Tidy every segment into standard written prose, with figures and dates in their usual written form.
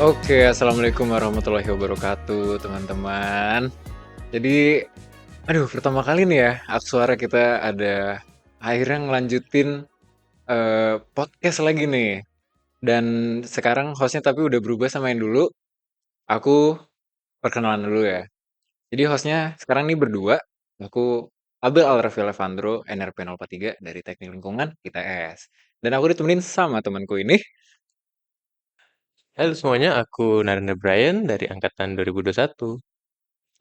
Oke, assalamualaikum warahmatullahi wabarakatuh, teman-teman. Jadi, aduh, pertama kali nih ya, Akswara kita ada akhirnya ngelanjutin podcast lagi nih. Dan sekarang hostnya tapi udah berubah sama yang dulu. Aku perkenalan dulu ya. Jadi hostnya sekarang nih berdua. Aku Abel Alrafi Alevandro, NRP 043 dari Teknik Lingkungan ITS. Dan aku ditemenin sama temanku ini. Halo semuanya, aku Narendra Brian dari angkatan 2021.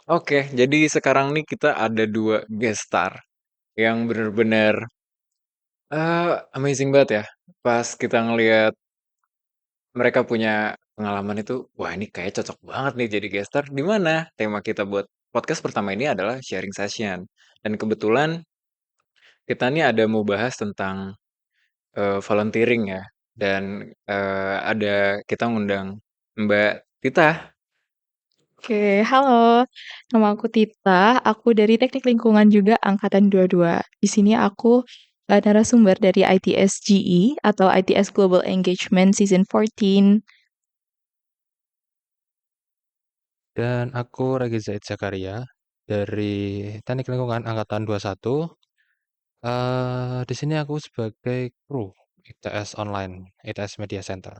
Oke, jadi sekarang nih kita ada dua guest star yang bener-bener amazing banget ya. Pas kita ngelihat mereka punya pengalaman itu, wah ini kayak cocok banget nih jadi guest star. Di mana tema kita buat podcast pertama ini adalah sharing session. Dan kebetulan kita nih ada mau bahas tentang volunteering ya. Dan ada kita ngundang Mbak Tita. Oke, halo. Nama aku Tita, aku dari Teknik Lingkungan juga angkatan 22. Di sini aku narasumber dari ITS GE atau ITS Global Engagement Season 14. Dan aku Regi Zaid Zakaria dari Teknik Lingkungan angkatan 21. Di sini aku sebagai kru ITS Online, ITS Media Center.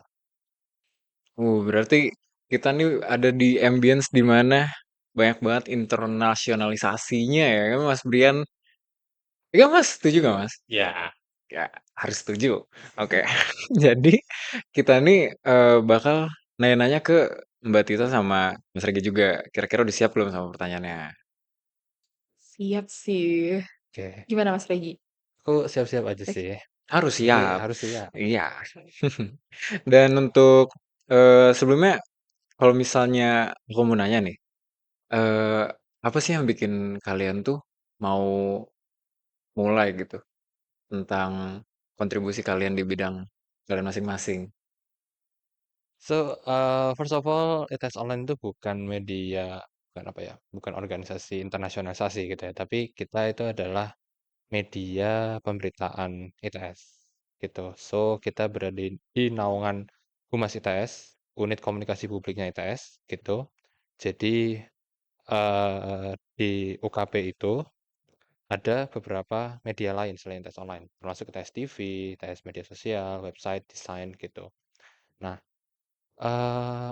Berarti kita nih ada di ambience di mana banyak banget internasionalisasinya ya, kan Mas Brian? Iya Mas, setuju nggak Mas? Ya, Ya, harus setuju. Oke, jadi kita nih bakal nanya-nanya ke Mbak Tita sama Mas Regi juga. Kira-kira udah siap belum sama pertanyaannya? Siap sih. oke. Gimana Mas Regi? Aku siap-siap aja Oke. sih. Harus Tapi siap. harus siap. Iya. Dan untuk sebelumnya, kalau misalnya aku mau nanya nih, eh apa sih yang bikin kalian tuh mau mulai gitu tentang kontribusi kalian di bidang kalian masing-masing? So, first of all, ITS Online itu bukan media, bukan apa ya, bukan organisasi internasionalisasi gitu ya. Tapi kita itu adalah media pemberitaan ITS gitu. So, kita berada di naungan Humas ITS, Unit Komunikasi Publiknya ITS gitu. Jadi di UKP itu ada beberapa media lain selain ITS Online, termasuk ITS TV, ITS Media Sosial, website, desain gitu. Nah,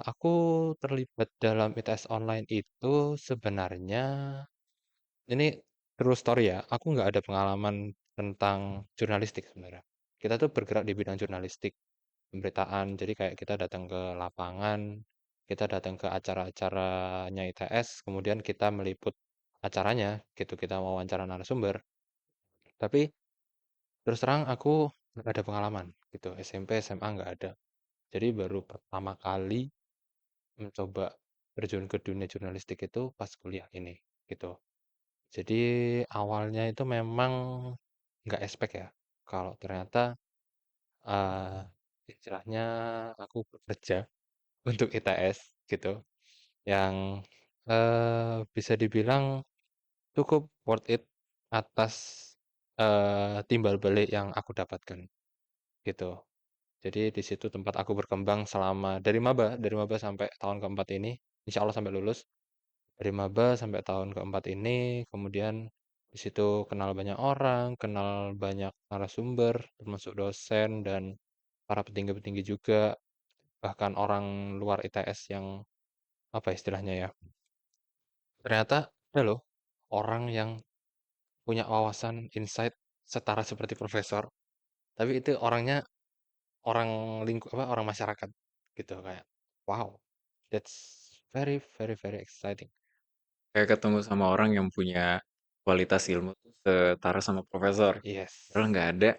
aku terlibat dalam ITS Online itu sebenarnya ini true story ya, aku nggak ada pengalaman tentang jurnalistik sebenarnya. Kita tuh bergerak di bidang jurnalistik, pemberitaan, jadi kayak kita datang ke lapangan, kita datang ke acara-acaranya ITS, kemudian kita meliput acaranya, gitu, kita wawancara narasumber. Tapi terus terang aku nggak ada pengalaman, gitu, SMP, SMA nggak ada. Jadi baru pertama kali mencoba terjun ke dunia jurnalistik itu pas kuliah ini, gitu. Jadi awalnya itu memang nggak expect ya, kalau ternyata eh, istilahnya aku bekerja untuk ITS gitu, yang bisa dibilang cukup worth it atas timbal balik yang aku dapatkan gitu. Jadi di situ tempat aku berkembang selama dari maba sampai tahun keempat ini, insya Allah sampai lulus. Dari maba sampai tahun keempat ini, kemudian di situ kenal banyak orang, kenal banyak narasumber, termasuk dosen dan para petinggi-petinggi juga, bahkan orang luar ITS yang apa istilahnya ya, ternyata ada loh orang yang punya wawasan insight setara seperti profesor, tapi itu orangnya orang orang masyarakat gitu kayak wow, that's very very very exciting. Kayak ketemu sama orang yang punya kualitas ilmu tuh setara sama profesor. Yes, Padahal nggak ada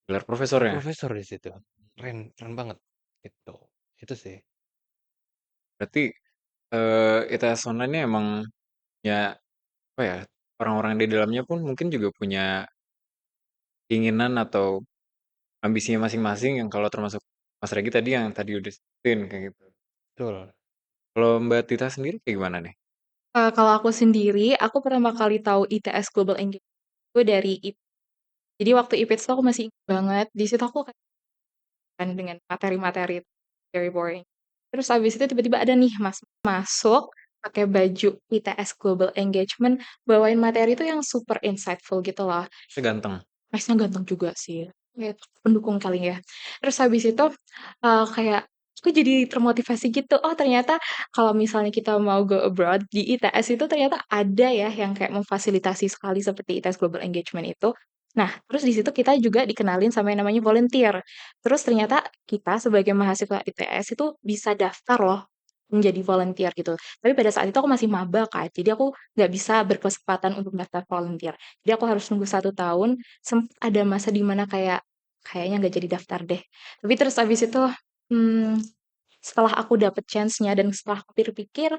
gelar ada profesornya. profesor di situ, keren keren banget gitu. Itu sih. Berarti ITS online ini emang ya apa ya, orang-orang di dalamnya pun mungkin juga punya keinginan atau ambisinya masing-masing yang kalau termasuk Mas Regi tadi yang tadi udah sebutin kayak gitu. Betul. Kalau Mbak Tita sendiri kayak gimana nih? Kalau aku sendiri, aku pertama kali tahu ITS Global Engagement itu dari IP. Jadi waktu IPITS tuh aku masih ingat banget. Di situ aku kayak dengan materi-materi very boring. Terus habis itu tiba-tiba ada nih Mas masuk pakai baju ITS Global Engagement, bawain materi itu yang super insightful gitu loh. Seganteng. Mas-nya ganteng juga sih, kayak pendukung kali ya. Terus habis itu, kayak aku jadi termotivasi gitu, oh ternyata kalau misalnya kita mau go abroad di ITS itu ternyata ada ya yang kayak memfasilitasi sekali seperti ITS Global Engagement itu. Nah, terus di situ kita juga dikenalin sama yang namanya volunteer. Terus ternyata kita sebagai mahasiswa ITS itu bisa daftar loh menjadi volunteer gitu. Tapi pada saat itu aku masih maba Kak, jadi aku nggak bisa berkesempatan untuk daftar volunteer. Jadi aku harus nunggu 1 tahun, sempet ada masa di mana kayak, kayaknya nggak jadi daftar deh. Tapi terus habis itu, mmm, setelah aku dapet chance-nya dan setelah aku pikir-pikir,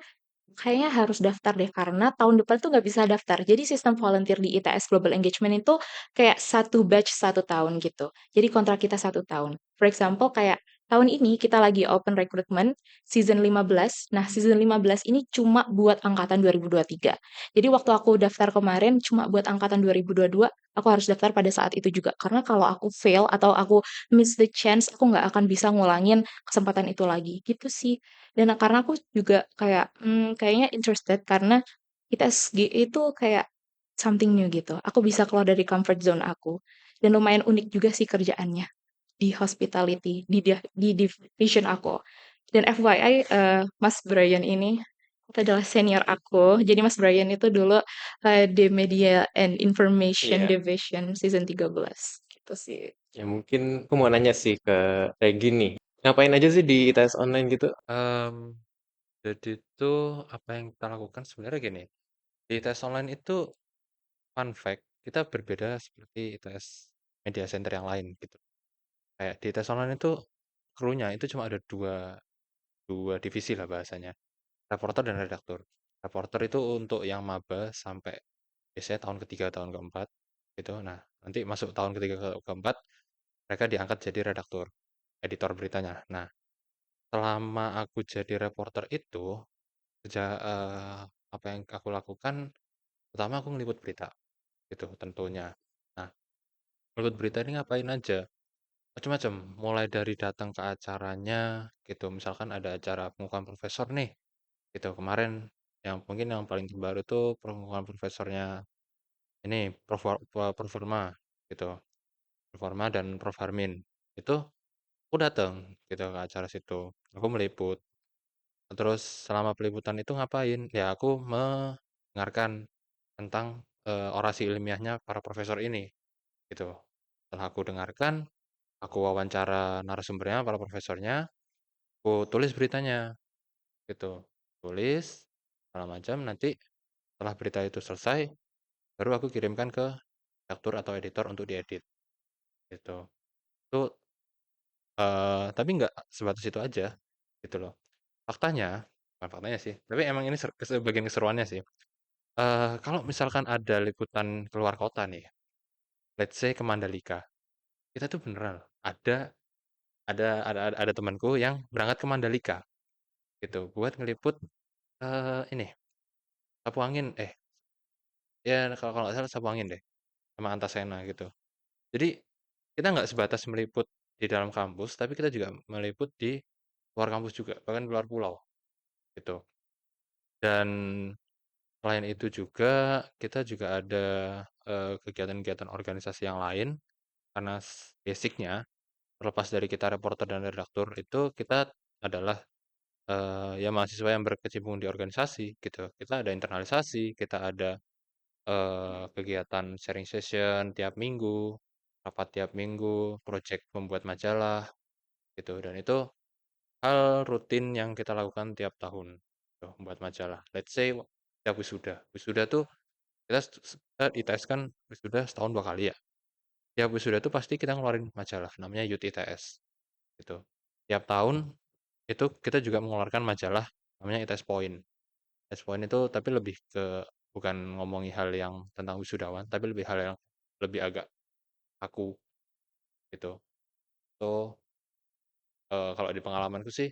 kayaknya harus daftar deh karena tahun depan tuh nggak bisa daftar. Jadi sistem volunteer di ITS Global Engagement itu kayak satu batch 1 tahun gitu. Jadi kontrak kita 1 tahun. For example kayak tahun ini kita lagi open recruitment season 15. Nah, season 15 ini cuma buat angkatan 2023. Jadi waktu aku daftar kemarin cuma buat angkatan 2022, aku harus daftar pada saat itu juga. Karena kalau aku fail atau aku miss the chance, aku nggak akan bisa ngulangin kesempatan itu lagi. Gitu sih. Dan karena aku juga kayak, kayaknya interested karena ITSG itu kayak something new gitu. Aku bisa keluar dari comfort zone aku. Dan lumayan unik juga sih kerjaannya di hospitality, di division aku. Dan FYI, Mas Brian ini itu adalah senior aku. Jadi Mas Brian itu dulu di Media and Information Iya. Division season 13 gitu sih. Ya mungkin aku mau nanya sih ke Regi nih. Ngapain aja sih di ITS online gitu? Jadi itu apa yang kita lakukan sebenarnya gini. Di ITS online itu fun fact, kita berbeda seperti ITS media center yang lain gitu. Kayak di ITS online itu krunya itu cuma ada dua divisi lah bahasanya. Reporter dan redaktur. Reporter itu untuk yang maba sampai biasanya tahun ketiga, tahun keempat gitu. Nah, nanti masuk tahun ketiga ke keempat, mereka diangkat jadi redaktur, editor beritanya. Nah, selama aku jadi reporter itu, apa yang aku lakukan, pertama aku ngeliput berita, gitu tentunya. Nah, ngeliput berita ini ngapain aja? Macam-macam, mulai dari datang ke acaranya, gitu. Misalkan ada acara pengukuhan profesor nih, gitu. Kemarin yang mungkin yang paling terbaru tuh pengukuhan profesornya ini Prof. Verma, gitu. Prof. Verma dan Prof. Harmin. Itu aku datang gitu ke acara situ. Aku meliput. Terus selama peliputan itu ngapain? Ya aku mendengarkan tentang orasi ilmiahnya para profesor ini gitu. Setelah aku dengarkan, aku wawancara narasumbernya, para profesornya, aku tulis beritanya gitu. Tulis segala macam nanti setelah berita itu selesai, baru aku kirimkan ke redaktur atau editor untuk diedit gitu. Itu tapi nggak sebatas itu aja gitu loh. Faktanya, bukan faktanya sih, tapi emang ini sebagian keseruannya sih. Kalau misalkan ada liputan keluar kota nih, let's say ke Mandalika, kita tuh beneran ada temanku yang berangkat ke Mandalika gitu buat ngeliput ini sapu angin ya kalau kalau nggak salah sapu angin deh sama Antasena gitu. Jadi kita nggak sebatas meliput di dalam kampus, tapi kita juga meliput di luar kampus juga, bahkan luar pulau gitu. Dan selain itu juga kita juga ada kegiatan-kegiatan organisasi yang lain karena basicnya terlepas dari kita reporter dan redaktur itu kita adalah ya mahasiswa yang berkecimpung di organisasi gitu. Kita ada internalisasi, kita ada kegiatan sharing session tiap minggu, rapat tiap minggu, project membuat majalah gitu. Dan itu hal rutin yang kita lakukan tiap tahun, gitu, membuat majalah. Let's say tiap wisuda. Wisuda tuh kita ITS kan wisuda setahun 2 kali ya. Tiap wisuda tuh pasti kita ngeluarin majalah, namanya Youth ITS gitu. Tiap tahun itu kita juga mengeluarkan majalah namanya ITS Point. ITS Point itu tapi lebih ke bukan ngomongi hal yang tentang wisudawan, tapi lebih hal yang lebih agak aku gitu. So, kalau di pengalamanku sih,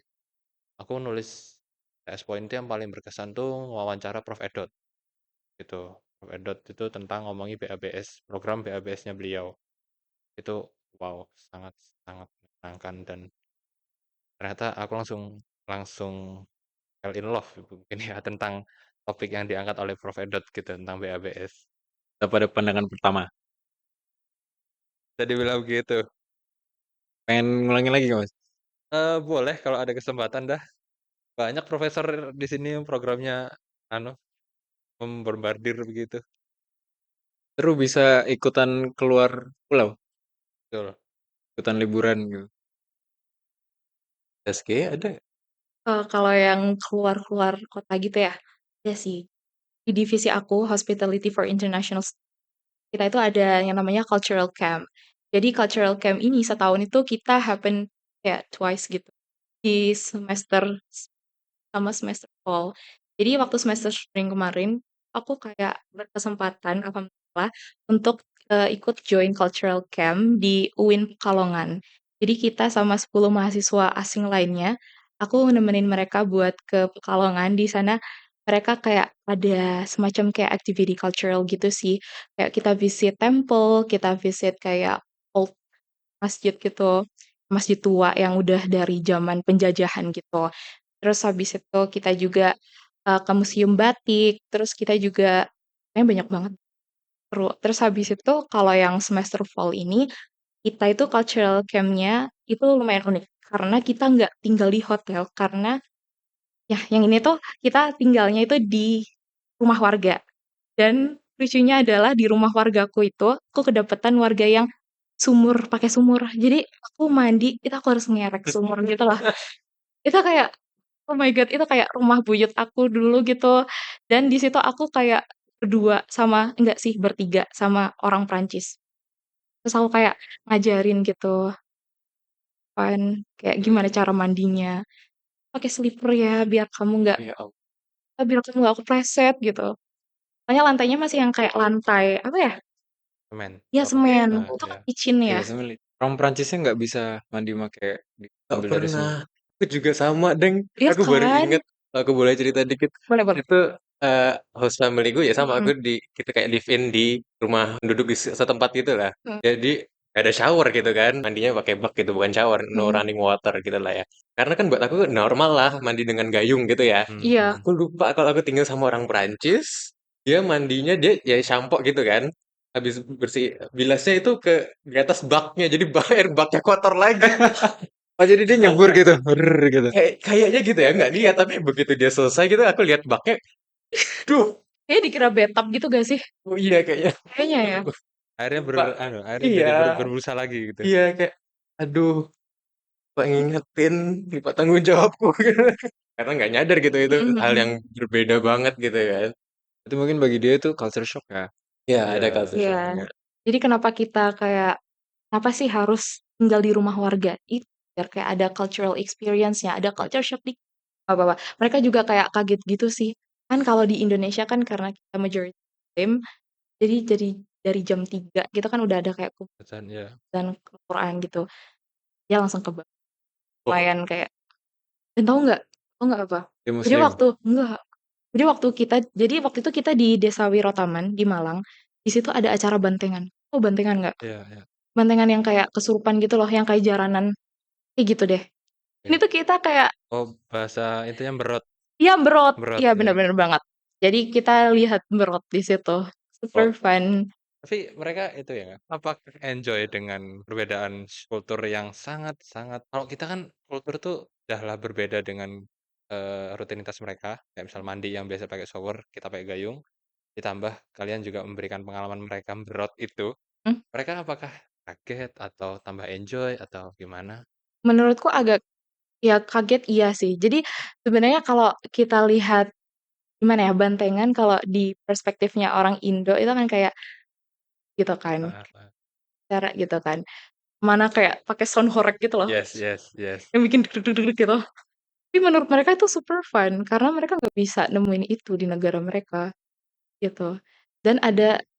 aku nulis ITS Point itu yang paling berkesan tuh wawancara Prof. Edot gitu. Prof. Edot itu tentang ngomongi BABS, program BABS-nya beliau. Itu wow, sangat sangat menyenangkan dan ternyata aku langsung langsung fell in love mungkin ya tentang topik yang diangkat oleh Prof. Edot gitu tentang BABS. pada pandangan pertama. Bisa dibilang begitu. Pengen ngulangin lagi nggak, Mas? Boleh kalau ada kesempatan dah. Banyak profesor di sini yang programnya anu membombardir begitu. Seru bisa ikutan keluar pulau, Betul. ikutan liburan gitu. SK ada nggak? Kalau yang keluar-keluar kota gitu ya, ya sih. Di divisi aku, Hospitality for International kita itu ada yang namanya cultural camp. Jadi cultural camp ini setahun itu kita happen kayak twice gitu di semester sama semester fall. Jadi waktu semester spring kemarin aku kayak berkesempatan alhamdulillah untuk ikut join cultural camp di UIN Pekalongan. Jadi kita sama 10 mahasiswa asing lainnya, aku nemenin mereka buat ke Pekalongan. Di sana mereka kayak ada semacam kayak activity cultural gitu sih. Kayak kita visit temple, kita visit kayak old masjid gitu, masjid tua yang udah dari zaman penjajahan gitu. Terus habis itu kita juga, ke museum batik, terus kita juga kayaknya banyak banget seru. Terus habis itu kalau yang semester fall ini, kita itu cultural camp-nya itu lumayan unik, karena kita nggak tinggal di hotel, karena ya yang ini tuh kita tinggalnya itu di rumah warga. Dan lucunya adalah di rumah wargaku itu, aku kedapatan warga yang pakai sumur. Jadi aku mandi, itu aku harus ngerek sumur gitu loh. Itu kayak, oh my God, itu kayak rumah buyut aku dulu gitu. Dan di situ aku kayak berdua sama, enggak sih, bertiga sama orang Prancis. Terus aku kayak ngajarin gitu, kan, kayak gimana cara mandinya. Pakai slipper ya, Ya Allah. biar kamu nggak kepleset gitu. Soalnya lantainya masih yang kayak lantai, apa ya? Semen. Ya Apa? semen, itu Ya. kan licin ya. Iya, sama orang Prancisnya nggak bisa mandi pakai Gak ambil dari sumur. pernah. Aku juga sama, Deng. Iya Aku baru kan? inget, aku boleh cerita dikit. Boleh, boleh. Itu host family gue ya sama Mhm, aku kita kayak live in di rumah penduduk di setempat gitu lah. mhm, Jadi ada shower gitu kan, mandinya pakai bak gitu, bukan shower, no mhm. running water gitu lah ya. Karena kan buat aku normal lah mandi dengan gayung gitu ya. Iya. Aku lupa kalau aku tinggal sama orang Perancis, dia mandinya dia ya shampoo gitu kan. Habis bersih bilasnya itu ke di atas baknya, jadi air baknya kotor lagi. Oh, jadi dia nyebur gitu, brrr, gitu. Kayaknya gitu ya, nggak lihat tapi begitu dia selesai gitu aku lihat baknya, duh, Kayaknya dikira bathtub gitu gak sih? oh iya kayaknya. Kayaknya ya. Akhirnya Pak, akhirnya iya, jadi berbusa lagi gitu. iya kayak, aduh, Pak ngingetin, lupa tanggung jawabku. Karena nggak nyadar gitu itu Mhm, hal mhm. yang berbeda banget gitu kan. Itu mungkin bagi dia itu culture shock ya. Ya Iya. ada culture Iya. shocknya. Jadi kenapa kita kayak, kenapa sih harus tinggal di rumah warga? Itu biar kayak ada cultural experience-nya, ada culture shock di apa-apa. Mereka juga kayak kaget gitu sih. Kan kalau di Indonesia kan karena kita majority muslim, jadi dari jam 3 gitu kan udah ada kayak Pesan ya. dan Quran gitu. Dia langsung Oh, lumayan kayak dan tahu nggak apa? Dia Jadi muslim. enggak. Jadi waktu itu kita di Desa Wirotaman di Malang. Di situ ada acara bantengan. Oh, bantengan nggak? Iya, iya. Bantengan yang kayak kesurupan gitu loh, yang kayak jaranan. Kayak gitu deh. Ini Iya. tuh kita kayak, Oh, bahasa itu yang berot. iya berot. Berot Iya ya. bener-bener banget. Jadi kita lihat berot di situ. Super oh, fun. Tapi mereka itu ya, apakah enjoy dengan perbedaan kultur yang sangat-sangat kalau kita kan kultur tuh udahlah berbeda dengan rutinitas mereka, kayak misal mandi yang biasa pakai shower, kita pakai gayung, ditambah kalian juga memberikan pengalaman mereka berot itu, Hmm, mereka apakah kaget atau tambah enjoy atau gimana? menurutku agak ya kaget iya sih. Jadi sebenarnya kalau kita lihat gimana ya, bantengan kalau di perspektifnya orang Indo itu kan kayak gitu kan, Ah, ah. cara gitu kan. Mana kayak pakai sound horeg gitu loh, Yes, yes, yes. yang bikin deg gitu. Tapi menurut mereka itu super fun, karena mereka nggak bisa nemuin itu di negara mereka, gitu. Dan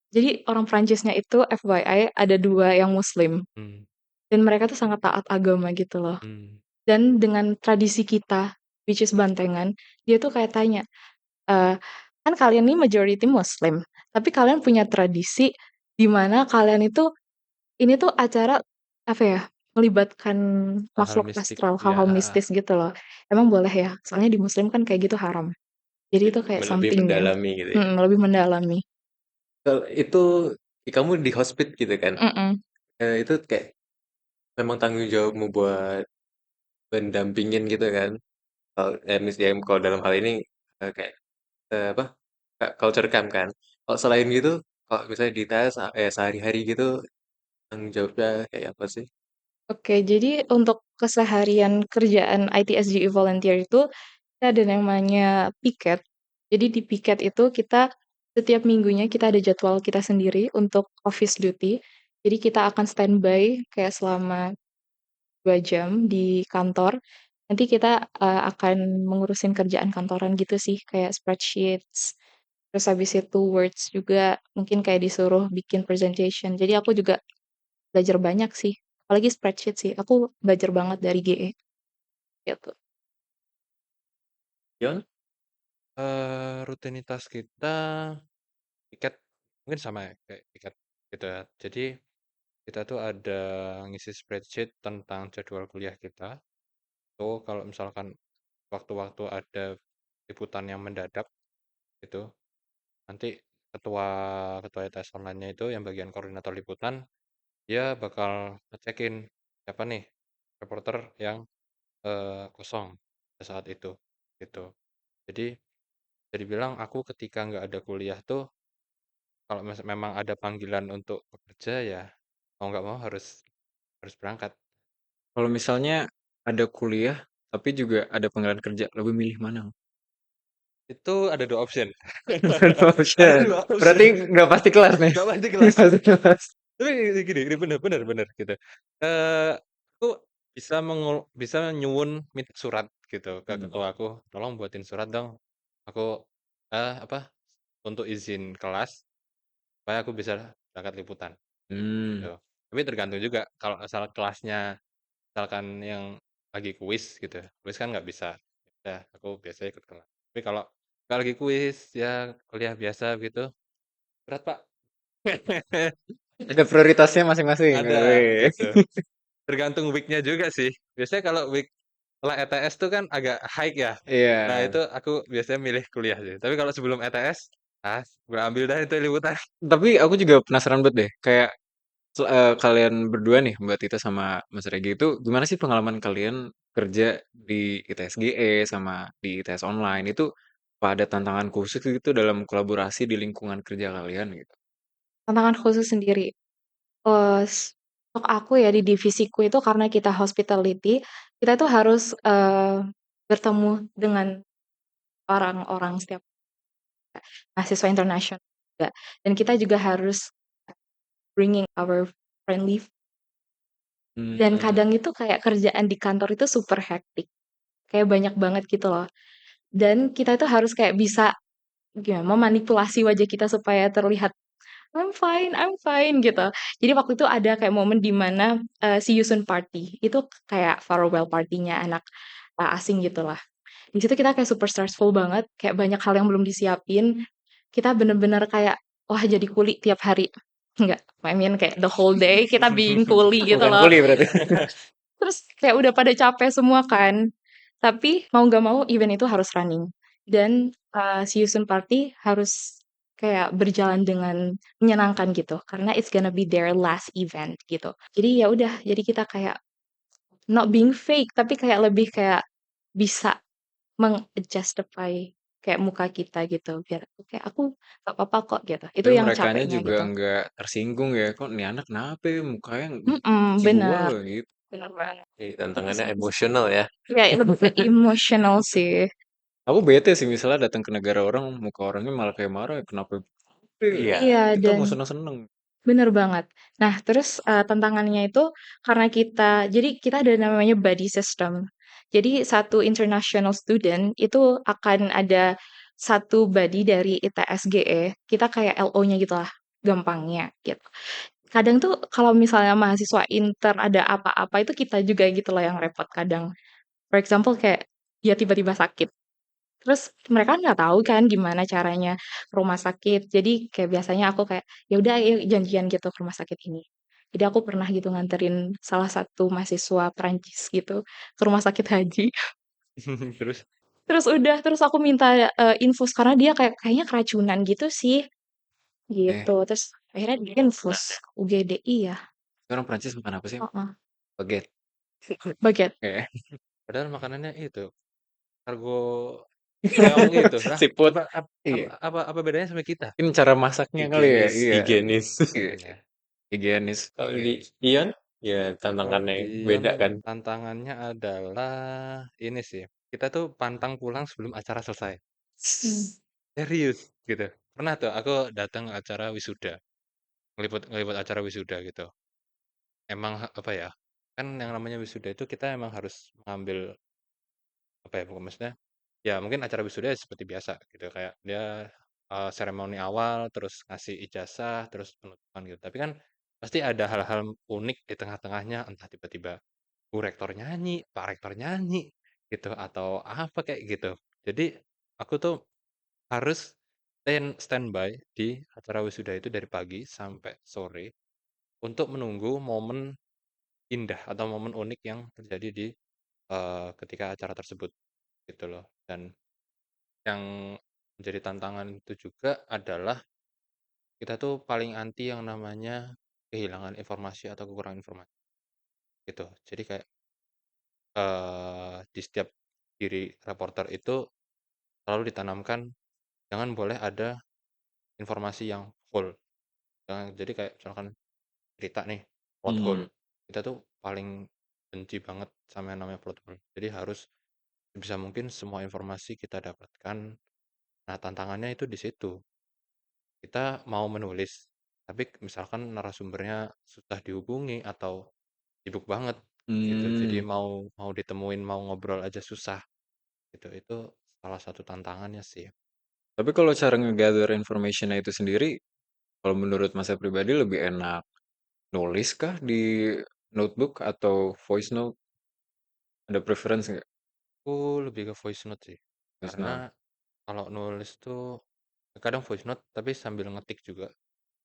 jadi orang Prancisnya itu FYI ada 2 yang muslim, Hmm, dan mereka tuh sangat taat agama gitu loh. hmm. Dan dengan tradisi kita, which is bantengan, dia tuh kayak tanya, eee, "Kan kalian nih majority muslim, tapi kalian punya tradisi di mana kalian itu ini tuh acara, apa ya, melibatkan Hal-hal makhluk mistik, astral, ya, hal-hal mistis gitu loh. Emang boleh ya? Soalnya di Muslim kan kayak gitu haram. Jadi itu kayak lebih something new. mendalami gitu ya. Lebih mendalami. Kalau itu kamu di hospit gitu kan, Mm-mm. itu kayak memang tanggung jawabmu buat mendampingin gitu kan. Kalau kalau dalam hal ini kayak apa culture camp kan. Kalau selain gitu, kalau misalnya di tes sehari-hari gitu tanggung jawabnya kayak apa sih? Oke, jadi untuk keseharian kerjaan ITSGE volunteer itu kita ada namanya piket. Jadi di piket itu kita setiap minggunya kita ada jadwal kita sendiri untuk office duty. Jadi kita akan standby kayak selama 2 jam di kantor. Nanti kita akan mengurusin kerjaan kantoran gitu sih, kayak spreadsheets. Terus habis itu words juga mungkin kayak disuruh bikin presentation. Jadi aku juga belajar banyak sih. Apalagi spreadsheet sih. Aku belajar banget dari GE gitu. Yon? Rutinitas kita piket mungkin sama ya kayak piket gitu ya. Jadi kita tuh ada ngisi spreadsheet tentang jadwal kuliah kita. Tuh kalau misalkan waktu-waktu ada liputan yang mendadak gitu, nanti ketua ketua ITS online-nya itu yang bagian koordinator liputan, dia bakal ngecekin siapa nih reporter yang kosong pada saat itu gitu. Jadi jadi bilang aku ketika nggak ada kuliah tuh kalau memang ada panggilan untuk bekerja ya mau nggak mau harus harus berangkat. Kalau misalnya ada kuliah, tapi juga ada panggilan kerja, lebih milih mana? Itu ada 2 option. Bukan Ada option. 2 option. Berarti nggak pasti kelas nih. Nggak pasti Nggak kelas. pasti kelas. Tapi gini bener bener bener gitu. Eh aku bisa nyuwun minta surat gitu ke Hmm. ketua aku, tolong buatin surat dong. Aku apa untuk izin kelas supaya aku bisa berangkat liputan Hmm. gitu. Tapi tergantung juga kalau asal kelasnya misalkan yang lagi kuis gitu. Kuis kan nggak bisa. Ya, aku biasanya ikut kelas. Tapi kalau nggak lagi kuis ya kuliah biasa gitu. Berat, Pak. Ada prioritasnya masing-masing. Ada Wih. gitu. Tergantung week-nya juga sih. Biasanya kalau week setelah ETS tuh kan agak high ya. Nah, Iya. itu aku biasanya milih kuliah sih. Tapi kalau sebelum ETS, gue ambil dah itu liputan. Tapi aku juga penasaran banget deh. Kayak kalian berdua nih, Mbak Tita sama Mas Regi itu gimana sih pengalaman kalian kerja di ITSGE sama di ITS online itu apa ada tantangan khusus gitu dalam kolaborasi di lingkungan kerja kalian gitu? Tantangan khusus sendiri. Untuk aku ya di divisiku itu karena kita hospitality, kita tuh harus bertemu dengan orang-orang setiap mahasiswa internasional juga. Dan kita juga harus bringing our friendly. Dan Hmm. kadang itu kayak kerjaan di kantor itu super hectic. Kayak banyak banget gitu loh. Dan kita itu harus kayak bisa gimana memanipulasi wajah kita supaya terlihat I'm fine gitu. Jadi waktu itu ada kayak momen di mana si Yusun Party itu kayak farewell party-nya anak asing gitu lah. Di situ kita kayak super stressful banget, kayak banyak hal yang belum disiapin. Kita bener-bener kayak wah jadi kuli tiap hari. Enggak, I mean kayak the whole day kita being kuli gitu Bukan loh. kuli berarti. Terus kayak udah pada capek semua kan. Tapi mau nggak mau event itu harus running. Dan si Yusun Party harus kayak berjalan dengan menyenangkan gitu. Karena it's gonna be their last event gitu. Jadi ya udah, jadi kita kayak not being fake, tapi kayak lebih kayak bisa meng-justify kayak muka kita gitu. Biar kayak aku nggak apa-apa kok gitu. Itu Tapi yang merekanya capeknya juga gitu. nggak tersinggung ya. Kok nih anak kenapa ya mukanya jiwa Bener. gitu. Bener banget. Itu Tantangannya sih. emosional ya. Ya, lebih ke emotional sih. Aku bete sih misalnya datang ke negara orang muka orangnya malah kayak marah kenapa Iya. Iya, kita dan mau seneng-seneng. bener banget. Nah, terus tantangannya itu karena jadi kita ada namanya buddy system. Jadi satu international student itu akan ada satu buddy dari ITSGE. Kita kayak LO-nya gitu lah, gampangnya gitu. Kadang tuh kalau misalnya mahasiswa inter ada apa-apa itu kita juga gitu loh yang repot kadang. For example kayak dia tiba-tiba sakit. Terus mereka nggak tahu kan gimana caranya ke rumah sakit. Jadi kayak biasanya aku kayak, "Ya udah ayo janjian gitu ke rumah sakit ini." Jadi aku pernah gitu nganterin salah satu mahasiswa Perancis gitu ke rumah sakit haji. Terus? Terus aku minta, infus karena dia kayaknya keracunan gitu sih, Eh, gitu. Terus akhirnya dia infus, UGDI ya? sekarang Prancis makan apa sih? Heeh, Baguette. baguette. Oke. Padahal makanannya itu, kargo keong itu. Lah, Siput. apa ap apa Iya. apa apa bedanya sama kita? Mungkin cara masaknya kali ya. Higienis, Iya. higienis. Iya. Makanya. Higienis. Kalau di Ion, ya Kalau tantangannya Dion beda kan. tantangannya adalah ini sih, kita tuh pantang pulang sebelum acara selesai. Mmm, Serius, gitu. Pernah tuh aku datang acara wisuda, ngeliput ngeliput acara wisuda gitu. Emang apa ya, kan yang namanya wisuda itu kita emang harus mengambil apa ya, maksudnya, ya mungkin acara wisuda ya seperti biasa gitu, kayak dia, seremoni awal, terus ngasih ijazah, terus penutupan gitu. Tapi kan pasti ada hal-hal unik di tengah-tengahnya, entah tiba-tiba Bu Rektor nyanyi, Pak Rektor nyanyi, gitu, atau apa kayak gitu. Jadi aku tuh harus standby di acara wisuda itu dari pagi sampai sore untuk menunggu momen indah atau momen unik yang terjadi di ketika acara tersebut gitu loh. Dan yang menjadi tantangan itu juga adalah kita tuh paling anti yang namanya kehilangan informasi atau kekurangan informasi gitu. Jadi kayak di setiap diri reporter itu selalu ditanamkan jangan boleh ada informasi yang full. Jadi kayak misalkan cerita nih plot hole. Kita tuh paling benci banget sama yang namanya plot hole. Jadi harus sebisa mungkin semua informasi kita dapatkan. Nah, tantangannya itu di situ. Kita mau menulis, tapi misalkan narasumbernya susah dihubungi atau sibuk banget gitu. Jadi Hmm. mau mau ditemuin, mau ngobrol aja susah gitu. Itu salah satu tantangannya sih. Tapi kalau cara nge-gather information itu sendiri, kalau menurut Mas pribadi lebih enak nulis kah di notebook atau voice note? Ada preference nggak? Aku lebih ke voice note sih. Voice Karena note. kalau nulis tuh kadang voice note tapi sambil ngetik juga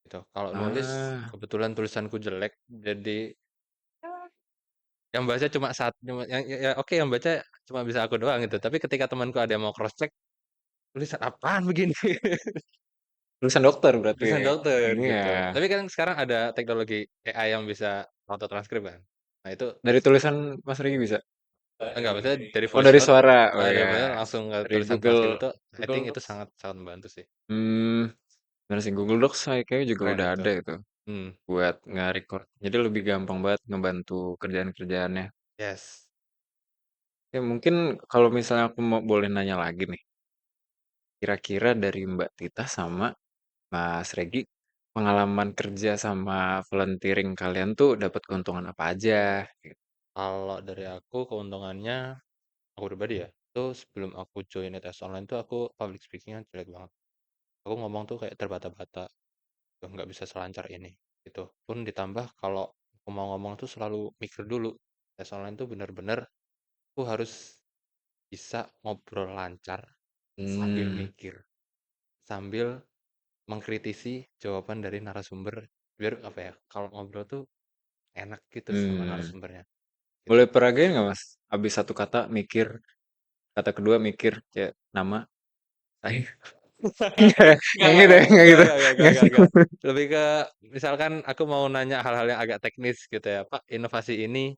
gitu. Kalau nulis Ah, kebetulan tulisanku jelek jadi yang baca cuma cuma ya oke yang baca cuma bisa aku doang gitu. Tapi ketika temanku ada yang mau cross check tulisan apaan begini? tulisan dokter berarti Tulisan ya? dokter Iya. gitu. Tapi kan sekarang ada teknologi AI yang bisa auto transkrip kan. Nah itu Dari tulisan Mas Rigi bisa? enggak maksudnya dari Oh, voice dari note suara. Oh dari ya. voice note langsung ke Dari tulisan Google. transkrip itu I Google think itu Docs. sangat sangat membantu sih. Hmm, bener sih. Google Docs saya kayaknya juga Keren udah itu. ada itu. Hmm, Buat nge-record. Jadi lebih gampang banget ngebantu kerjaan-kerjaannya. yes. Ya mungkin kalau misalnya aku mau boleh nanya lagi nih. Kira-kira dari Mbak Tita sama Mas Regi, pengalaman kerja sama volunteering kalian tuh dapat keuntungan apa aja? Gitu. Kalau dari aku keuntungannya aku pribadi ya, tuh sebelum aku join ITS online tuh aku public speaking-nya jelek banget. Aku ngomong tuh kayak terbata-bata, tuh nggak bisa selancar ini gitu. Pun ditambah kalau aku mau ngomong tuh selalu mikir dulu. ITS online tuh bener-bener aku harus bisa ngobrol lancar sambil Hmm, mikir, sambil mengkritisi jawaban dari narasumber biar apa ya, kalau ngobrol tuh enak gitu sama hmm. narasumbernya gitu. Boleh peragain nggak Mas? Habis satu kata mikir, kata kedua mikir kayak nama saya. Nggak, Nggak nggak, gitu nggak, ya, nggak nggak, gitu. nggak, nggak, nggak, Nggak nggak, gitu. nggak. Lebih ke misalkan aku mau nanya hal-hal yang agak teknis gitu ya, Pak, inovasi ini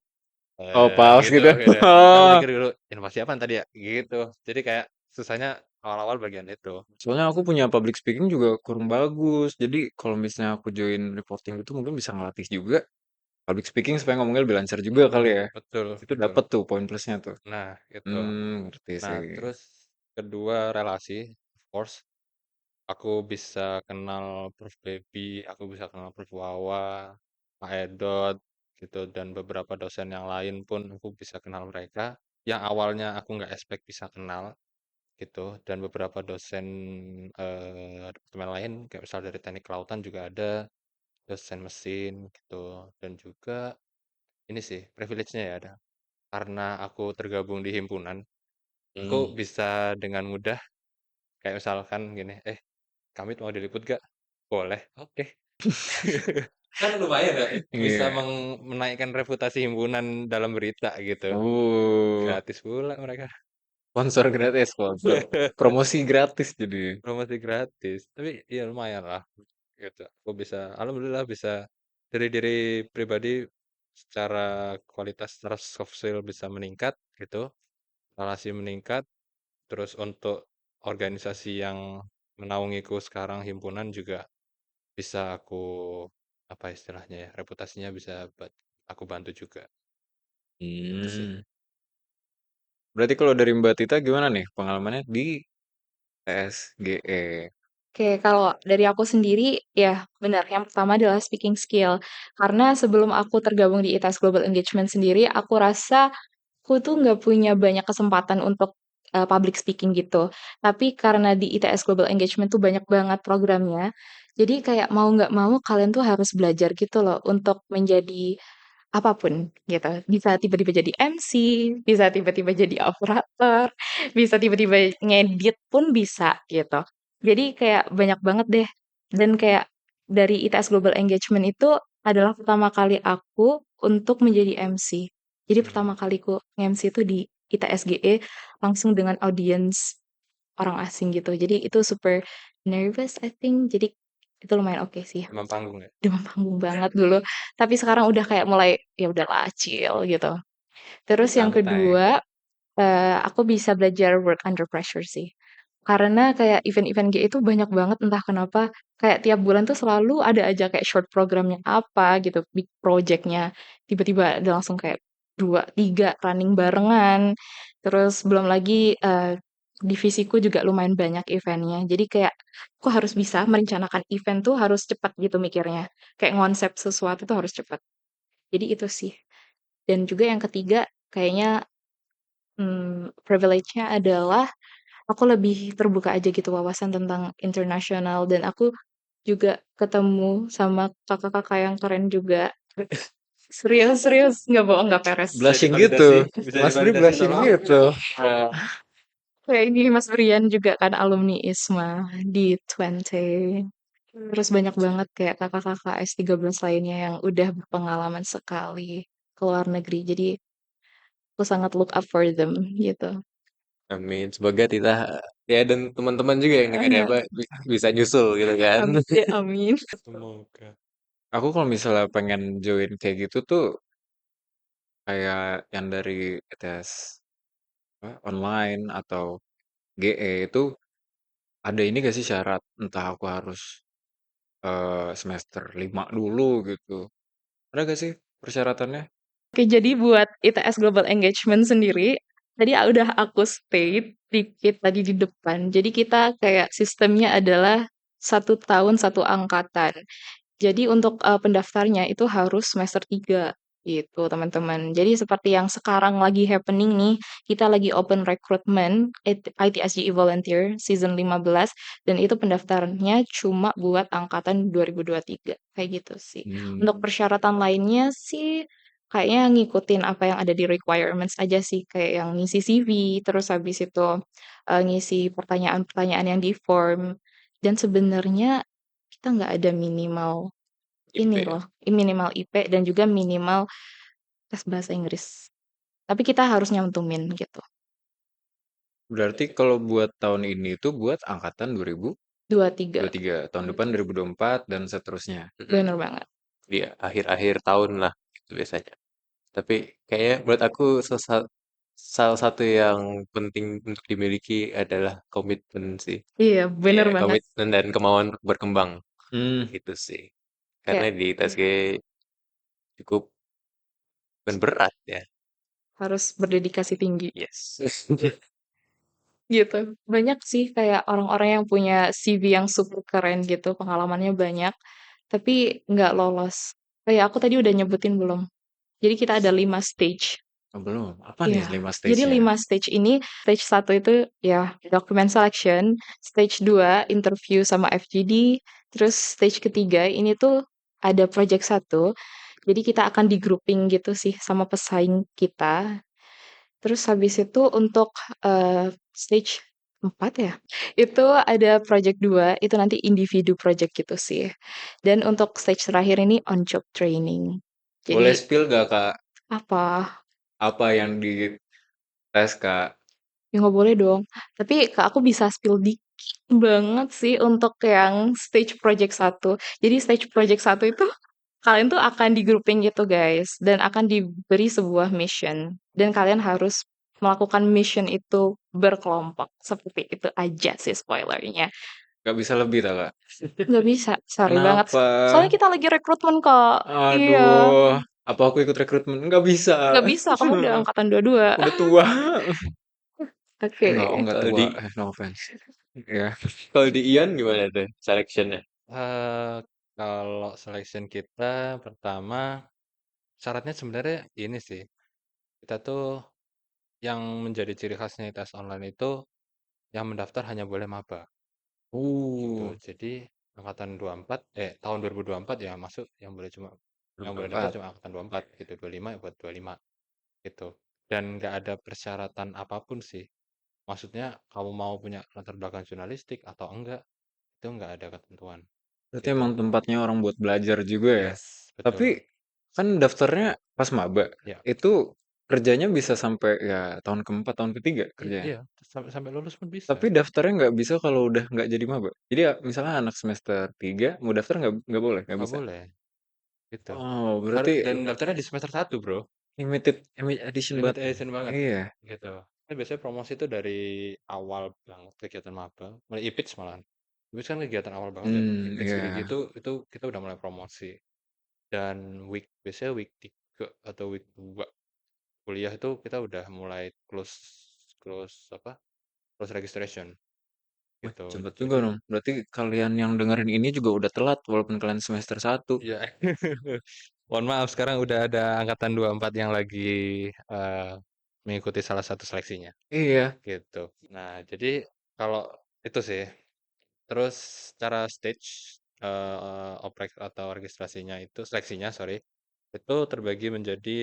Oh, pause gitu gitu. gitu. Aku Oh. mikir dulu inovasi apa tadi ya gitu. Jadi kayak susahnya awal-awal bagian itu. Soalnya aku punya public speaking juga kurang bagus. Jadi kalau misalnya aku join reporting itu mungkin bisa ngelatih juga public speaking supaya ngomongnya lebih lancar juga kali ya. Betul, Itu betul. dapat tuh poin plusnya tuh. Nah, itu. Ngerti Nah, sih. terus kedua relasi, of course, aku bisa kenal Prof. Baby, aku bisa kenal Prof. Wawa, Pak Edot, gitu, dan beberapa dosen yang lain pun aku bisa kenal mereka. Yang awalnya aku nggak expect bisa kenal, gitu, dan beberapa dosen departemen lain, kayak misal dari teknik kelautan juga ada, dosen mesin, gitu, dan juga ini sih, privilege-nya ya ada. Karena aku tergabung di himpunan, aku Hmm. bisa dengan mudah, kayak misalkan gini, kami mau diliput gak? Boleh, oke. Kan lumayan ya. Bisa Iya. menaikkan reputasi himpunan dalam berita gitu. Oh, Gratis pula mereka. sponsor gratis, sponsor. Promosi gratis jadi. Promosi gratis. Tapi ya lumayan lah gitu. Aku bisa, alhamdulillah bisa dari diri pribadi secara kualitas, secara soft skill bisa meningkat gitu. Relasi meningkat. Terus untuk organisasi yang menaungiku sekarang himpunan juga bisa aku apa istilahnya ya, reputasinya bisa aku bantu juga. Itu sih. Hmm. Berarti kalau dari Mbak Tita gimana nih pengalamannya di TSGE? Oke, kalau dari aku sendiri, ya benar. Yang pertama adalah speaking skill. Karena sebelum aku tergabung di ITS Global Engagement sendiri, aku rasa aku tuh nggak punya banyak kesempatan untuk public speaking gitu. Tapi karena di ITS Global Engagement tuh banyak banget programnya, jadi kayak mau nggak mau kalian tuh harus belajar gitu loh untuk menjadi apapun gitu. Bisa tiba-tiba jadi MC, bisa tiba-tiba jadi operator, bisa tiba-tiba ngedit pun bisa gitu. Jadi kayak banyak banget deh. Dan kayak dari ITS Global Engagement itu adalah pertama kali aku untuk menjadi MC. Jadi pertama Hmm. kaliku nge-MC itu di ITSGE langsung dengan audiens orang asing gitu. Jadi itu super nervous I think. Jadi itu lumayan oke sih. Demam panggung ya. Demam panggung banget dulu. Tapi sekarang udah kayak mulai ya udahlah chill gitu. Terus yang Santai. kedua, aku bisa belajar work under pressure sih. Karena kayak event-event GE itu banyak banget entah kenapa kayak tiap bulan tuh selalu ada aja kayak short programnya apa gitu, big project-nya. Tiba-tiba ada langsung kayak 2 3 running barengan. Terus belum lagi divisiku juga lumayan banyak eventnya. Jadi kayak aku harus bisa merencanakan event tuh harus cepat gitu mikirnya. Kayak ngonsep sesuatu tuh harus cepat. Jadi itu sih. Dan juga yang ketiga kayaknya privilege-nya adalah aku lebih terbuka aja gitu wawasan tentang internasional dan aku juga ketemu sama kakak-kakak yang keren juga. Serius, serius, nggak bohong, nggak peres. Bisa Blushing divalidasi, gitu. bisa Mas Bri divalidasi blushing tolong. gitu. Kayak ini Mas Brian juga kan alumni ISMA di 20. Terus banyak banget kayak kakak-kakak S13 lainnya yang udah berpengalaman sekali ke luar negeri. Jadi aku sangat look up for them gitu. Amin. Semoga Tita ya dan teman-teman juga yang dengar ya Enggak. Pak bisa nyusul gitu kan. Amin. Amin. Semoga. Aku kalau misalnya pengen join kayak gitu tuh kayak yang dari tes online atau GE itu ada ini gak sih syarat? Entah aku harus semester 5 dulu gitu. Ada gak sih persyaratannya? Oke, jadi buat ITS Global Engagement sendiri, tadi udah aku state dikit tadi di depan. Jadi kita kayak sistemnya adalah 1 tahun 1 angkatan. Jadi untuk pendaftarnya itu harus semester 3 gitu teman-teman. Jadi seperti yang sekarang lagi happening nih, kita lagi open recruitment ITSGE Volunteer season 15 dan itu pendaftarannya cuma buat angkatan 2023 kayak gitu sih. Untuk Hmm. persyaratan lainnya sih kayaknya ngikutin apa yang ada di requirements aja sih kayak yang ngisi CV, terus habis itu ngisi pertanyaan-pertanyaan yang di form dan sebenarnya kita nggak ada minimal IP ini ya. loh, minimal IP dan juga minimal tes bahasa Inggris. Tapi kita harus nyantumin gitu. Berarti kalau buat tahun ini itu buat angkatan 23, 2023, tahun depan 2024 dan seterusnya. Mm-mm. bener banget. Di akhir-akhir tahun lah itu biasanya. Tapi kayaknya menurut aku salah satu yang penting untuk dimiliki adalah komitmen sih. Iya, Ya, bener banget. komitmen dan kemauan untuk berkembang Hmm, gitu sih. Karena Kayak di TSG cukup dan berat ya. harus berdedikasi tinggi Yes. gitu. Banyak sih kayak orang-orang yang punya CV yang super keren gitu, pengalamannya banyak, tapi nggak lolos. Kayak aku tadi udah nyebutin belum? Jadi kita ada 5 stage. oh, belum. Apa nih Iya, 5 jadi stage-nya? 5 stage ini, stage 1 itu ya document selection, stage 2 interview sama FGD, terus stage ketiga ini tuh ada project 1, jadi kita akan di grouping gitu sih sama pesaing kita. Terus habis itu untuk stage 4 ya? Itu ada project 2, itu nanti individu project gitu sih. Dan untuk stage terakhir ini on job training. Boleh Jadi spill gak Kak, apa? apa yang dites Kak? Ya nggak boleh dong. Tapi Kak, aku bisa spill dikit banget sih untuk yang stage project 1. Jadi stage project 1 itu kalian tuh akan di grouping gitu guys, dan akan diberi sebuah mission. Dan kalian harus melakukan mission itu berkelompok. Seperti itu aja sih spoilernya. Gak bisa lebih tak Kak? Nggak bisa, sorry banget. Kenapa? Soalnya kita lagi rekrutmen Kak. Iya, Aduh, apa aku ikut rekrutmen? Nggak bisa. nggak bisa, kamu udah angkatan 22. Udah tua. Oke. Enggak Kalau tua. di No offense. Ya. kalau di Ian gimana tuh selection-nya? Eh, kalau selection kita pertama syaratnya sebenarnya ini sih. Kita tuh yang menjadi ciri khasnya ITS online itu yang mendaftar hanya boleh maba gitu. Jadi angkatan 24 tahun 2024 ya masuk yang boleh daftar 24. cuma angkatan 24 gitu. 25 ya buat 25 gitu. Dan nggak ada persyaratan apapun sih. Maksudnya kamu mau punya latar belakang jurnalistik atau enggak, itu nggak ada ketentuan Berarti gitu. emang tempatnya orang buat belajar juga ya. Yes, Tapi betul. kan daftarnya pas maba. Ya, Itu kerjanya bisa sampai ya tahun keempat, tahun ketiga kerjanya. iya, sampai sampai lulus pun bisa. Tapi daftarnya nggak bisa kalau udah nggak jadi maba. Jadi ya, misalnya anak semester 3 mau daftar nggak boleh, nggak Nggak bisa. boleh gitu. Oh, berarti Dan daftarnya di semester 1 bro. limited edition banget Limited ya. edition banget Iya. gitu. Kan biasanya promosi itu dari awal banget kegiatan maba, mulai IPITS malahan. IPITS kan kegiatan awal banget ya. IPITS Iya. gitu kita udah mulai promosi. Dan biasanya week 3 atau week 2 kuliah itu kita udah mulai close close apa? Close registration Wih, gitu. cepet juga Jadi dong. Berarti kalian yang dengerin ini juga udah telat walaupun kalian semester 1. ya mohon maaf sekarang udah ada angkatan 24 yang lagi mengikuti salah satu seleksinya Iya. gitu. Nah, jadi kalau itu sih. Terus cara stage oprek atau registrasinya itu seleksinya sorry itu terbagi menjadi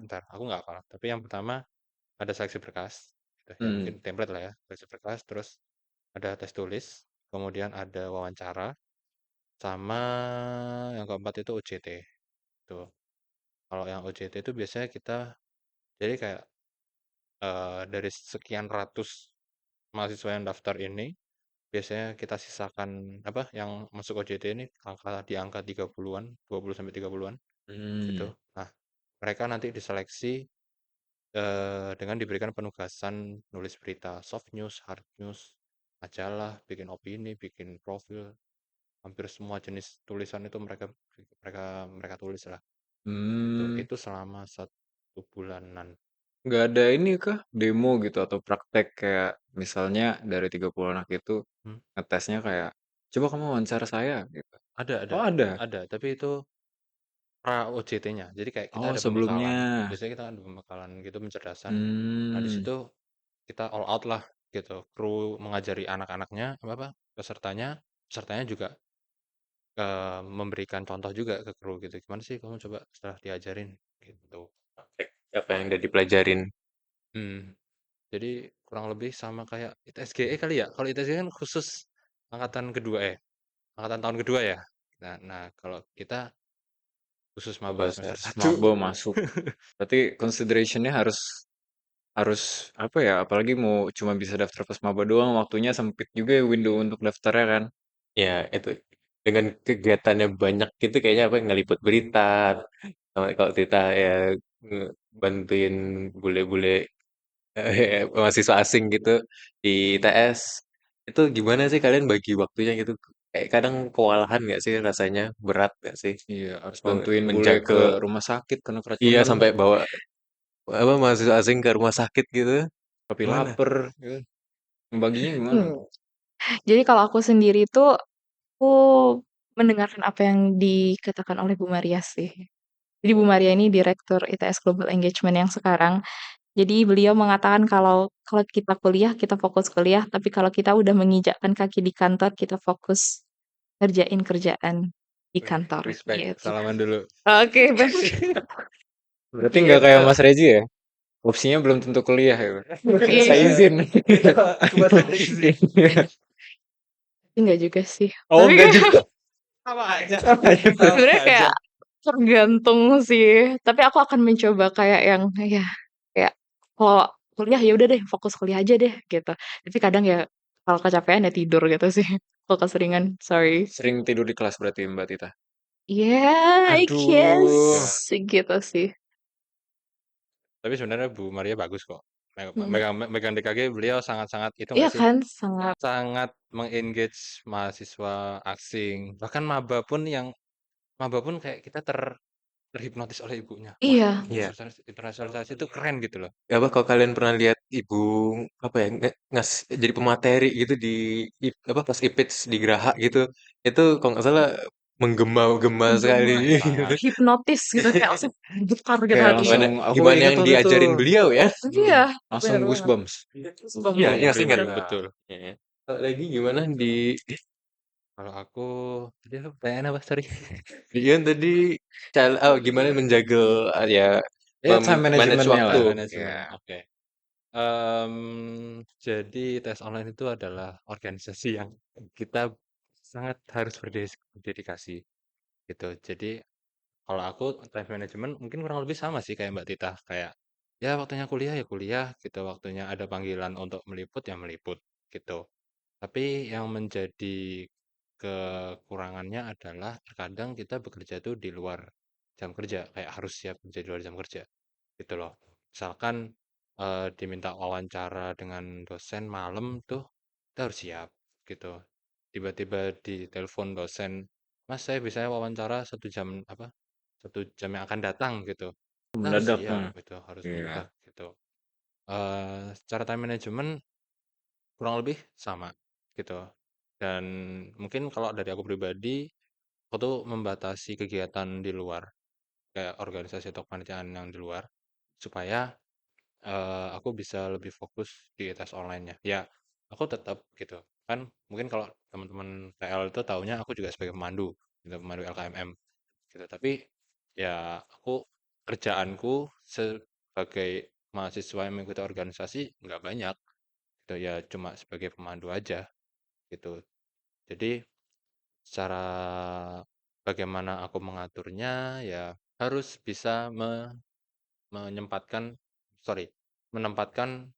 bentar aku nggak hafal tapi yang pertama ada seleksi berkas gitu, ya mungkin Hmm. template lah ya seleksi berkas terus ada tes tulis kemudian ada wawancara sama yang keempat itu OJT tuh kalau yang OJT itu biasanya kita jadi kayak dari sekian ratus mahasiswa yang daftar ini biasanya kita sisakan apa yang masuk OJT ini di angka 30-an, 20 sampai 30-an gitu. Hmm. Nah, mereka nanti diseleksi dengan diberikan penugasan nulis berita soft news, hard news, majalah, bikin opini, bikin profil, hampir semua jenis tulisan itu mereka mereka mereka tulis lah. Itu Hmm. itu selama 1 bulanan. Nggak ada ini kah demo gitu atau praktek kayak misalnya dari 30 anak itu Hmm? ngetesnya kayak coba kamu wawancara saya gitu. Ada, Oh, ada. ada, tapi itu pra OJT-nya. Jadi kayak kita Oh, ada sebelumnya. pembekalan. Biasanya kita ada pembekalan gitu pencerdasan. Nah, di Hmm. situ kita all out lah gitu. Kru mengajari anak-anaknya apa pesertanya juga memberikan contoh juga ke kru gitu. Gimana sih kamu coba setelah diajarin gitu. Apa yang udah dipelajarin? Hmm. Jadi kurang lebih sama kayak ITSGE kali ya. Kalau ITSGE kan khusus angkatan kedua angkatan tahun kedua ya. Nah kalau kita khusus maba Apa semester 1. Maba masuk. Berarti considerationnya harus harus apa ya? Apalagi mau cuma bisa daftar pas maba doang, waktunya sempit juga ya window untuk daftarnya kan. Ya itu dengan kegiatannya banyak gitu kayaknya apa ngeliput berita sama kalau kita ya bantuin bule-bule mahasiswa asing gitu di ITS itu gimana sih kalian bagi waktunya gitu kayak kadang kewalahan nggak sih rasanya berat nggak sih Iya, harus bantuin bule ke menjaga rumah sakit karena iya keracunan. sampai bawa apa mahasiswa asing ke rumah sakit gitu Tapi gimana? lapar. Gitu. Baginya gimana? Hmm. Jadi kalau aku sendiri tuh, aku mendengarkan apa yang dikatakan oleh Bu Maria sih. Jadi Bu Maria ini Direktur ITS Global Engagement yang sekarang. Jadi beliau mengatakan kalau kalau kita kuliah, kita fokus kuliah, tapi kalau kita udah menginjakkan kaki di kantor, kita fokus ngerjain kerjaan di Wih, kantor respect. gitu. Salaman dulu. Oke, baik. Berarti nggak kayak Gitu. Mas Rezi ya? opsinya belum tentu kuliah ya. Iya. Saya izin. Aku masih ada izin. Enggak juga sih. Oh, Tapi enggak juga. Sama aja. sebenarnya Sama kayak aja. tergantung sih. Tapi aku akan mencoba kayak yang ya kayak kalau kuliah ya udah deh fokus kuliah aja deh gitu. Tapi kadang ya kalau kecapean ya tidur gitu sih. Kalau keseringan, sorry. Sering tidur di kelas berarti Mbak Tita? Yeah, I Aduh. Ya. guess gitu sih. Tapi sebenarnya Bu Maria bagus kok. Hmm. Megang DKG beliau sangat-sangat itu Iya nggak sih? kan, sangat. Sangat mengengage mahasiswa asing. Bahkan maba pun kayak kita terhipnotis oleh ibunya. Wah, Iya. Iya. internasionalisasi itu keren gitu loh. Ya, apa kalau kalian pernah lihat ibu apa ya jadi pemateri gitu di apa pas IPITS di Geraha gitu, itu kalau nggak salah menggema-gema sekali. Menggema, iya. Sangat. Hipnotis gitu kayak langsung getar gitu Kayak hatinya. langsung Gimana aku gimana ingat yang waktu itu diajarin beliau ya? Iya, langsung bener banget. goosebumps. Goosebumps Iya, banget, iya, Betul, ingat. bener. betul. Ya. Kalau lagi gimana di Kalau aku, tadi apa pertanyaan apa? Sorry. Ian tadi gimana menjaga ya Ya time manage manajemennya waktu. lah. Time management. Ya. Oke. Jadi tes online itu adalah organisasi yang kita sangat harus berdedikasi gitu. Jadi kalau aku time management mungkin kurang lebih sama sih kayak Mbak Tita. Kayak ya waktunya kuliah ya kuliah gitu, waktunya ada panggilan untuk meliput ya meliput gitu. Tapi yang menjadi kekurangannya adalah terkadang kita bekerja tuh di luar jam kerja, kayak harus siap kerja di luar jam kerja gitu loh. Misalkan diminta wawancara dengan dosen malam tuh kita harus siap gitu. Tiba-tiba di telepon dosen, Mas saya bisa wawancara 1 jam apa 1 jam yang akan datang gitu. Kita harus Mendadak. siap gitu, harus Iya. berubah gitu. Secara time management kurang lebih sama gitu. Dan mungkin kalau dari aku pribadi, aku tuh membatasi kegiatan di luar, kayak organisasi atau kepanitiaan yang di luar, supaya aku bisa lebih fokus di tes online-nya. Ya, aku tetap gitu. Kan mungkin kalau teman-teman PL itu taunya aku juga sebagai pemandu, gitu, pemandu LKMM gitu. Tapi ya aku kerjaanku sebagai mahasiswa yang mengikuti organisasi nggak banyak gitu ya, cuma sebagai pemandu aja gitu. Jadi secara bagaimana aku mengaturnya ya harus bisa menyempatkan sorry menempatkan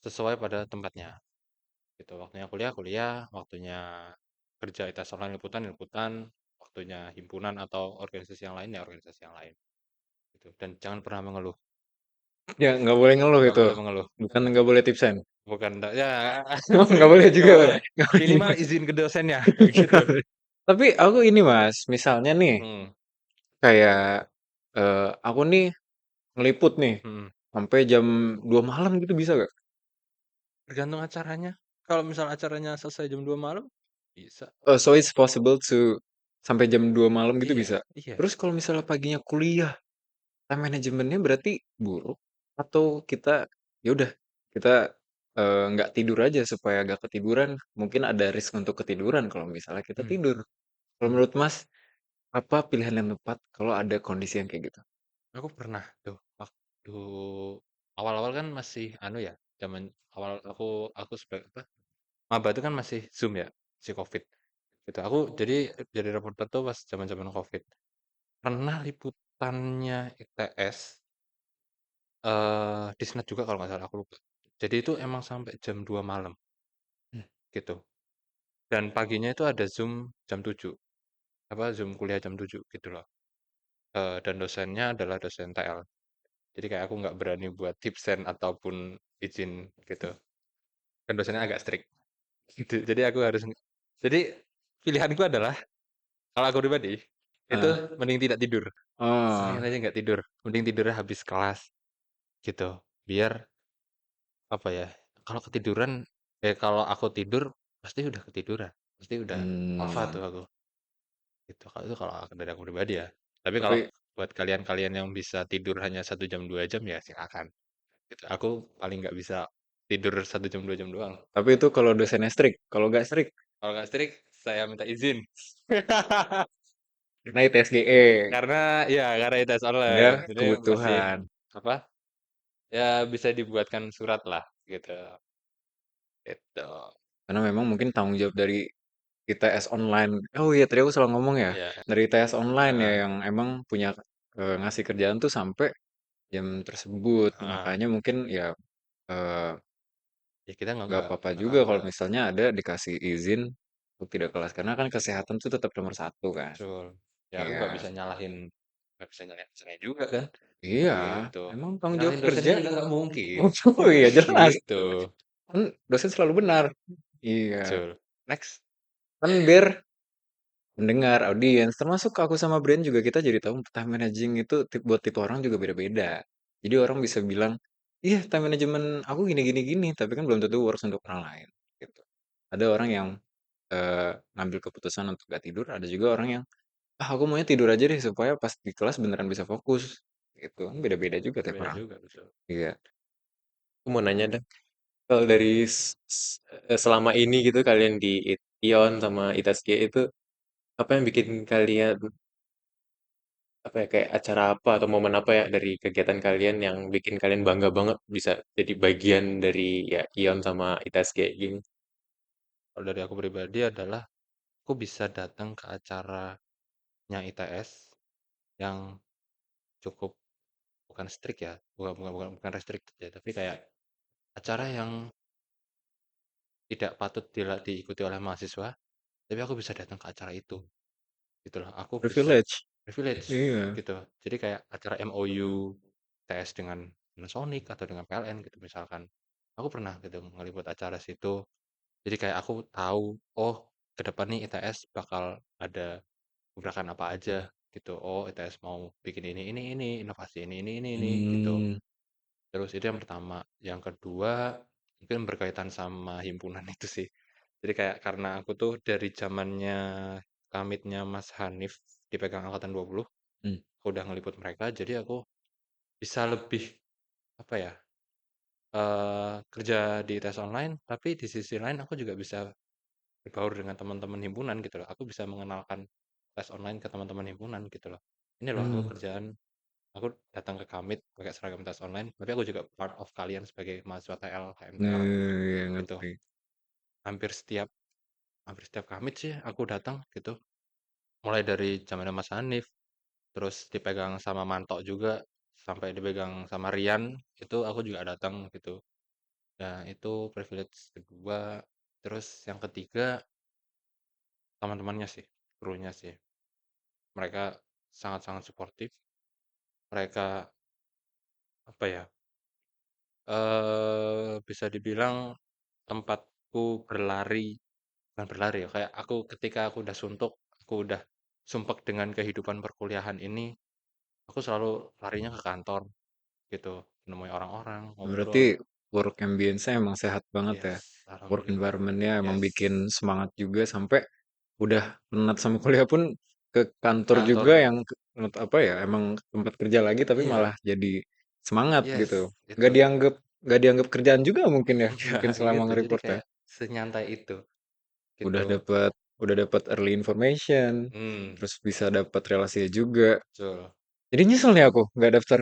sesuai pada tempatnya gitu. Waktunya kuliah kuliah, waktunya kerja tes online liputan liputan, waktunya himpunan atau organisasi yang lain ya organisasi yang lain gitu. Dan jangan pernah mengeluh, Ya nggak boleh ngeluh nggak itu. boleh mengeluh. Bukan nggak boleh tipsen. Bukan ya Oh, nggak boleh nggak juga. boleh. Nggak boleh Minimal juga. izin ke dosennya gitu. Tapi aku ini Mas, misalnya nih Hmm, kayak aku nih ngeliput nih hmm. sampai jam 2 malam gitu bisa gak? Tergantung acaranya. Kalau misal acaranya selesai jam 2 malam, bisa. So it's possible to sampai jam 2 malam gitu Iya, bisa. iya. Terus kalau misalnya paginya kuliah, time manajemennya berarti buruk atau kita ya udah kita nggak tidur aja supaya gak ketiduran. Mungkin ada risk untuk ketiduran kalau misalnya kita Hmm, tidur. Kalau hmm. menurut Mas, apa pilihan yang tepat kalau ada kondisi yang kayak gitu? Aku pernah tuh waktu awal-awal kan masih anu ya, zaman awal aku sebagai apa? Maba itu kan masih Zoom ya, si COVID. Gitu. Aku jadi reporter tuh pas zaman-zaman COVID. Pernah liputannya ITS di Snap juga kalau nggak salah aku lupa. Jadi itu emang sampai jam 2 malam gitu. Dan paginya itu ada Zoom jam 7. Apa Zoom kuliah jam 7 gitu loh. Dan dosennya adalah dosen TL. Jadi kayak aku nggak berani buat tipsen ataupun izin gitu. Dan dosennya agak strict gitu. Jadi aku harus jadi pilihanku adalah kalau aku pribadi itu Ah, mending tidak tidur. oh, Sekalian aja nggak tidur. Mending tidurnya habis kelas gitu. Biar apa ya? Kalau ketiduran kalau aku tidur pasti udah ketiduran. Pasti udah alfa tuh hmm, aku. Gitu. Kalau itu kalau dari aku pribadi ya. Tapi kalau tapi buat kalian-kalian yang bisa tidur hanya 1 jam 2 jam ya silakan. Gitu. Aku paling nggak bisa tidur 1 jam 2 jam doang. tapi itu kalau dosennya strict. Kalau nggak strict, Kalau nggak strict, saya minta izin. naik TSGE. Karena ya karena itu tes Ada online. Jadi masih kebutuhan. apa? Ya bisa dibuatkan surat lah gitu. Itu. Karena memang mungkin tanggung jawab dari ITS online. Oh iya, tadi aku salah ngomong ya. Ya, Dari ITS online ya heeh, yang emang punya ngasih kerjaan tuh sampai jam tersebut. heeh. Makanya mungkin ya eh, Ya kita nggak apa-apa juga kalau nggak misalnya ada dikasih izin untuk tidak kelas. Karena kan kesehatan itu tetap nomor satu kan. betul. Ya aku Iya, nggak bisa nyalahin saya juga kan. iya. Gitu. Emang tanggung jawab Nyalahin kerja. dosennya juga nggak mungkin. Oh iya jelas. Gitu. Kan dosen selalu benar. Iya. Betul. Next. Kan biar mendengar, audiens, termasuk aku sama Brian juga kita jadi tahu time managing itu buat tipe orang juga beda-beda. Jadi orang bisa bilang, iya time management aku gini-gini-gini, tapi kan belum tentu works untuk orang lain. Gitu. Ada orang yang ngambil keputusan untuk gak tidur, ada juga orang yang, ah aku maunya tidur aja deh supaya pas di kelas beneran bisa fokus. Gitu, kan beda-beda juga tipe Beda orang. juga betul. Iya. Aku mau nanya dong, kalau dari selama ini gitu kalian di Ion sama ITSG itu apa yang bikin kalian apa ya kayak acara apa atau momen apa ya dari kegiatan kalian yang bikin kalian bangga banget bisa jadi bagian dari ya Ion sama ITSG gini? Kalau dari aku pribadi adalah aku bisa datang ke acaranya ITS yang cukup bukan strict ya, bukan restricted ya, tapi kayak acara yang tidak patut diikuti oleh mahasiswa, tapi aku bisa datang ke acara itu, gitu loh. Aku bisa Privilege. privilege, Iya. gitu. Jadi kayak acara MOU TS dengan Panasonic atau dengan PLN gitu misalkan. Aku pernah gitu ngeliput acara situ. Jadi kayak aku tahu, oh ke depan nih ITS bakal ada gebrakan apa aja gitu. Oh ITS mau bikin ini, inovasi ini gitu. Hmm. Terus itu yang pertama. Yang kedua, mungkin berkaitan sama himpunan itu sih. Jadi kayak karena aku tuh dari zamannya kamitnya Mas Hanif dipegang angkatan 20, Hmm. aku udah ngeliput mereka, jadi aku bisa lebih apa ya? Kerja di tes online, tapi di sisi lain aku juga bisa berbaur dengan teman-teman himpunan gitu loh. Aku bisa mengenalkan tes online ke teman-teman himpunan gitu loh. Ini loh aku Hmm. kerjaan. Aku datang ke Kamit pakai seragam tes online, tapi aku juga part of kalian sebagai mahasiswa TL, HMTL Ya gitu. ngerti. Hampir setiap hampir setiap Kamit sih aku datang gitu. Mulai dari zamannya Mas Hanif, terus dipegang sama Manto juga, sampai dipegang sama Rian, itu aku juga datang gitu. Nah, itu privilege kedua. Terus yang ketiga, teman-temannya sih, krunya sih. Mereka sangat-sangat suportif. Mereka apa ya? Bisa dibilang tempatku berlari, bukan berlari ya, kayak ketika aku udah suntuk, aku udah sumpek dengan kehidupan perkuliahan ini, aku selalu larinya ke kantor gitu, menemui orang-orang, Berarti ngobrol. work ambience-nya emang sehat banget ya. Yes, Work alhamdulillah. environment-nya emang Yes, bikin semangat juga sampai udah penat sama kuliah pun ke kantor kantor. juga yang apa ya, emang tempat kerja lagi tapi Iya, malah jadi semangat gitu. yes, Nggak itu. dianggap nggak dianggap kerjaan juga mungkin ya, Iya, mungkin selama gitu. Jadi nge-report ya. kayak senyantai itu, gitu. Udah dapat early information, Hmm, terus bisa dapat relasinya juga. betul. Jadi nyesel nih aku nggak daftar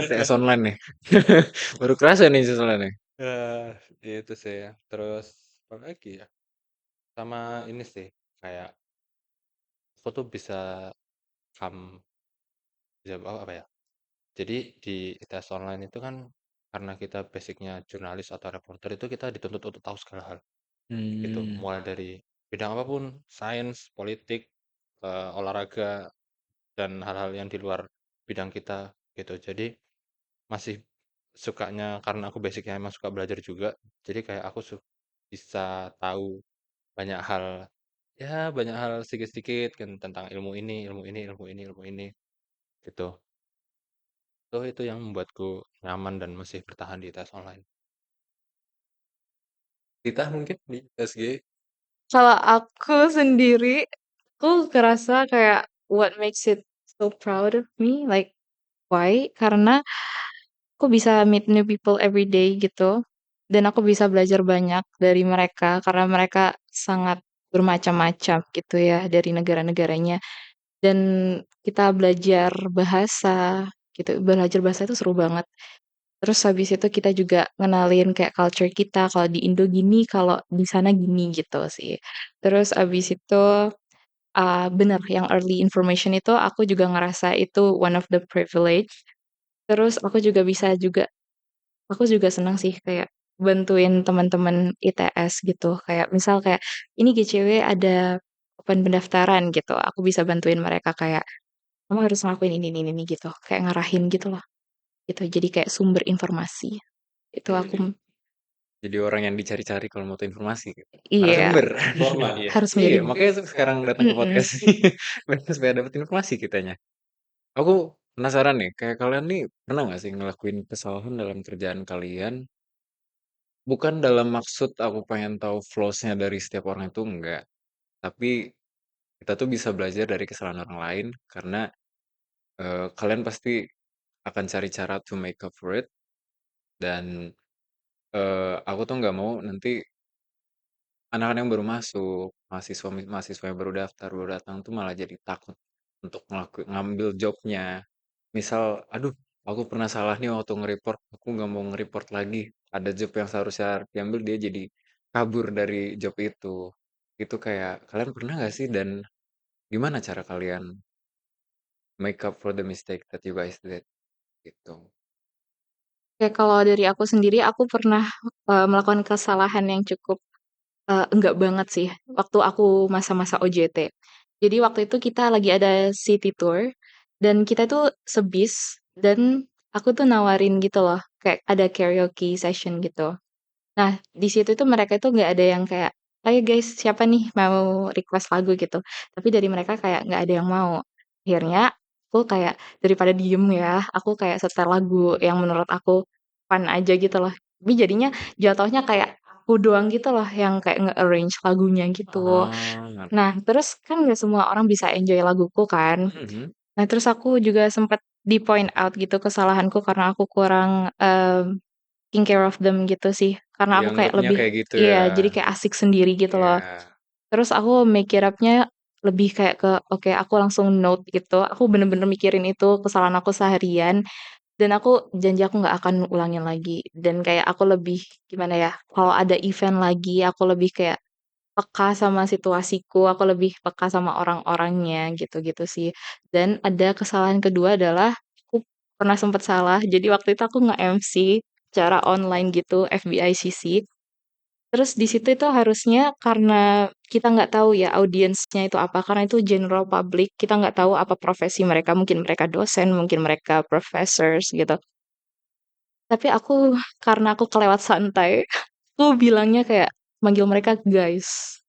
TS online nih. Baru kerasa nih nyeselnya nih. Itu sih ya. Terus apa lagi ya? Sama ini sih, kayak aku tuh bisa come bisa apa ya? Jadi di tes online itu kan karena kita basicnya jurnalis atau reporter itu kita dituntut untuk tahu segala hal gitu. Hmm. Mulai dari bidang apapun, sains, politik, olahraga dan hal-hal yang di luar bidang kita gitu. Jadi masih sukanya karena aku basicnya emang suka belajar juga. Jadi kayak aku bisa tahu banyak hal ya banyak hal sedikit-sedikit kan tentang ilmu ini gitu. Itu yang membuatku nyaman dan masih bertahan di tes online. Kita mungkin di ITSG Kalau aku sendiri, aku ngerasa kayak what makes it so proud of me, like why? Karena aku bisa meet new people every day gitu, dan aku bisa belajar banyak dari mereka karena mereka sangat bermacam-macam gitu ya dari negara-negaranya. Dan kita belajar bahasa gitu, belajar bahasa itu seru banget. Terus habis itu kita juga ngenalin kayak culture kita, kalau di Indo gini, kalau di sana gini gitu sih. Terus habis itu, bener yang early information itu aku juga ngerasa itu one of the privilege. Terus aku juga senang sih kayak bantuin teman-teman ITS gitu. Kayak misal kayak, "Ini GCW ada open pendaftaran," gitu, aku bisa bantuin mereka kayak, "Kamu harus ngelakuin ini," gitu. Kayak ngarahin gitu loh, gitu. Jadi kayak sumber informasi. Itu Iya, aku jadi orang yang dicari-cari kalau mau tahu informasi gitu. iya, Narasumber. Informan ya. harus Iya, menjadi makanya sekarang datang ke mhm. podcast ini bener supaya dapat informasi kitanya. Aku penasaran nih, kayak kalian nih pernah nggak sih ngelakuin kesalahan dalam kerjaan kalian? Bukan dalam maksud aku pengen tahu flaws-nya dari setiap orang itu enggak, tapi kita tuh bisa belajar dari kesalahan orang lain karena kalian pasti akan cari cara to make up for it dan aku tuh nggak mau nanti anak-anak yang baru masuk, mahasiswa yang baru daftar, baru datang tuh malah jadi takut untuk ngambil jobnya. Misal, aduh, aku pernah salah nih waktu nge-report, aku nggak mau nge-report lagi. Ada job yang seharusnya diambil, dia jadi kabur dari job itu. Itu kayak, kalian pernah nggak sih? Dan gimana cara kalian make up for the mistake that you guys did? Gitu. Ya kalau dari aku sendiri, aku pernah, melakukan kesalahan yang cukup, enggak banget sih, waktu aku masa-masa OJT. Jadi waktu itu kita lagi ada city tour, dan kita tuh sebis, dan aku tuh nawarin gitu loh, kayak ada karaoke session gitu. Nah, di situ tuh mereka tuh nggak ada yang kayak, "Ayo guys, siapa nih mau request lagu?" Gitu. Tapi dari mereka kayak nggak ada yang mau. Akhirnya aku kayak daripada diem ya, aku kayak setel lagu yang menurut aku fun aja gitu loh. Tapi jadinya jatuhnya kayak aku doang gitu loh yang kayak nge-arrange lagunya gitu. Ah, ngerti. Nah, terus kan nggak semua orang bisa enjoy laguku kan. Mhm. Nah, terus aku juga sempet di-point out gitu kesalahanku karena aku kurang, taking care of them gitu sih, karena aku kayak Dianggapnya lebih kayak gitu ya. iya, jadi kayak asik sendiri gitu loh. Iya. Terus aku make it up-nya lebih kayak ke, oke aku langsung note gitu, aku bener-bener mikirin itu kesalahan aku seharian, dan aku janji aku nggak akan ulangin lagi. Dan kayak aku lebih, gimana ya, kalau ada event lagi, aku lebih kayak peka sama situasiku, aku lebih peka sama orang-orangnya, gitu-gitu sih. Dan ada kesalahan kedua adalah, aku pernah sempet salah, jadi waktu itu aku nge-MC secara online gitu, FBICC. Terus di situ itu harusnya karena kita nggak tahu ya audiensnya itu apa, karena itu general public, kita nggak tahu apa profesi mereka, mungkin mereka dosen, mungkin mereka professors gitu. Tapi karena aku kelewat santai, aku bilangnya kayak manggil mereka guys.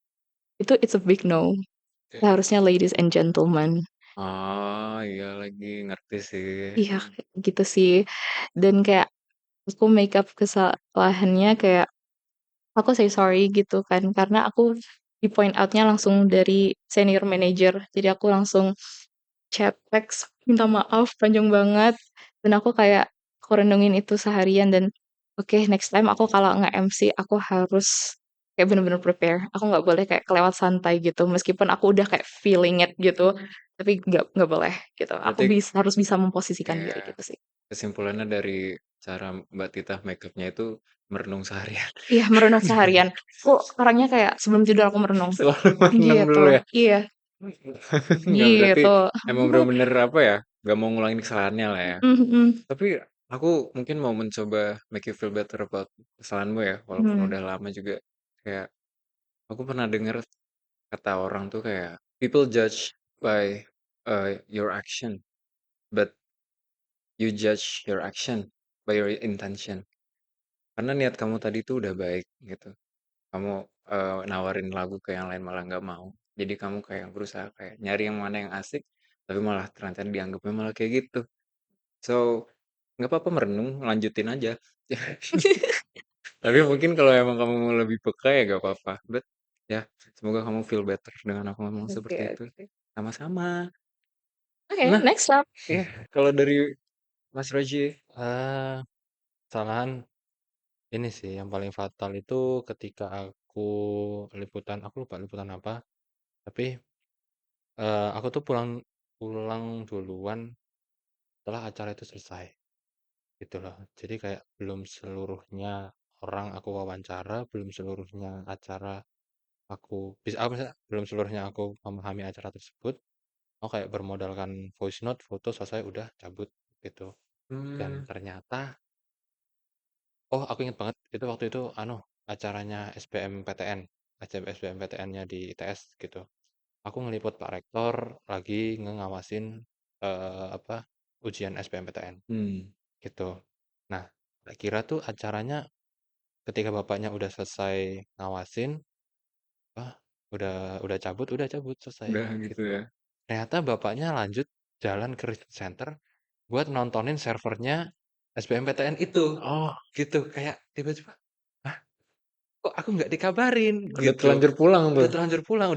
Itu it's a big no. Oke. Harusnya ladies and gentlemen. Oh, iya lagi ngerti sih. Iya, kayak gitu sih. Dan kayak aku make up kesalahannya kayak aku say sorry gitu kan, karena aku di point out-nya langsung dari senior manager. Jadi aku langsung chat teks minta maaf panjang banget, dan aku kayak aku renungin itu seharian dan oke, next time aku kalau nge-MC aku harus kayak bener-bener prepare. Aku nggak boleh kayak kelewat santai gitu, meskipun aku udah kayak feeling it gitu, tapi nggak boleh gitu. Aku Berarti harus bisa memposisikan diri ya gitu sih. kesimpulannya dari cara Mbak Tita make up-nya itu merenung seharian. Iya, merenung seharian. Aku orangnya kayak sebelum tidur aku merenung. Selalu merenung Gitu, dulu ya. iya, Nggak berarti gitu. emang bener-bener apa ya, nggak mau ngulangin kesalahannya lah ya. Mhm mhm. Tapi aku mungkin mau mencoba make you feel better about kesalahanmu ya, walaupun Mhm. udah lama juga. Kayak aku pernah denger kata orang tuh kayak people judge by your action, but you judge your action by your intention. Karena niat kamu tadi tuh udah baik gitu. Kamu nawarin lagu ke yang lain malah nggak mau. Jadi kamu kayak berusaha kayak nyari yang mana yang asik, tapi malah ternyata dianggapnya malah kayak gitu. So, nggak apa-apa merenung, lanjutin aja. Tapi mungkin kalau emang kamu mau lebih peka ya nggak apa-apa. But ya, semoga kamu feel better dengan aku ngomong Oke seperti itu. oke. Sama-sama. Oke, Nah, next up. ya kalau dari Mas Roji, Eee, kesalahan ini sih yang paling fatal itu ketika aku lupa liputan apa, tapi, aku tuh pulang pulang duluan setelah acara itu selesai. gitu loh. Jadi kayak belum seluruhnya orang aku wawancara, belum seluruhnya acara aku bisa apa sih, belum seluruhnya aku memahami acara tersebut. Aku kayak bermodalkan voice note, foto selesai udah cabut gitu. Dan Mmm, ternyata, oh aku inget banget itu waktu itu acaranya SBMPTN, SBMPTN-nya di ITS gitu. Aku ngeliput Pak Rektor lagi ngawasin apa ujian SBMPTN Mmm, gitu. Nah, tak kira tuh acaranya ketika bapaknya udah selesai ngawasin, wah udah cabut selesai udah gitu gitu. ya? Ternyata bapaknya lanjut jalan ke research center buat nontonin servernya SBMPTN itu Oh, gitu. Kayak tiba-tiba, "Hah, kok aku nggak dikabarin?" udah Gitu. terlanjur pulang Udah tuh? terlanjur pulang,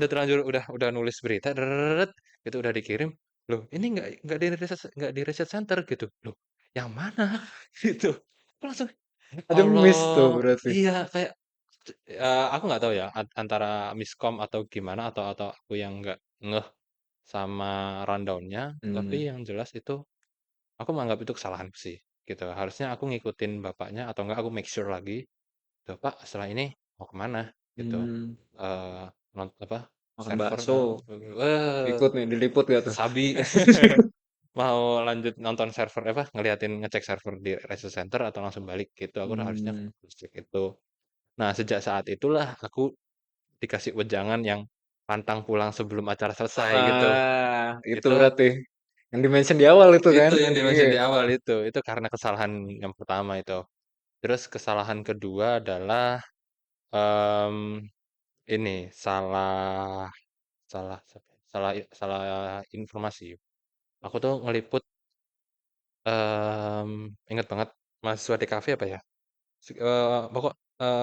udah nulis berita, gitu udah dikirim. Loh, ini nggak di research center gitu. Loh, yang mana? Gitu. Aku langsung, "Ya Ada miss tuh Allah." berarti? Iya, kayak aku nggak tahu ya antara miskom atau gimana atau aku yang nggak ngeh sama rundown-nya, tapi Mmm, yang jelas itu aku menganggap itu kesalahanku sih, gitu. Harusnya aku ngikutin bapaknya atau enggak aku make sure lagi, "Loh, Pak, setelah ini mau kemana?" Gitu. mmm, Eee, apa, makan server bakso, eh, ikut nih, diliput gak tuh? sabi. Mau lanjut nonton server apa, ngecek server di research center atau langsung balik gitu, aku harusnya Mmm, cek itu. Nah, sejak saat itulah aku dikasih wejangan yang pantang pulang sebelum acara selesai gitu. itu Itu berarti, yang di-mention di awal itu kan? itu yang Iya. di-mention di awal itu karena kesalahan yang pertama itu. Terus kesalahan kedua adalah, mmm, ini salah salah salah salah informasi. Aku tuh ngeliput, inget banget mahasiswa DKV apa ya, pokok,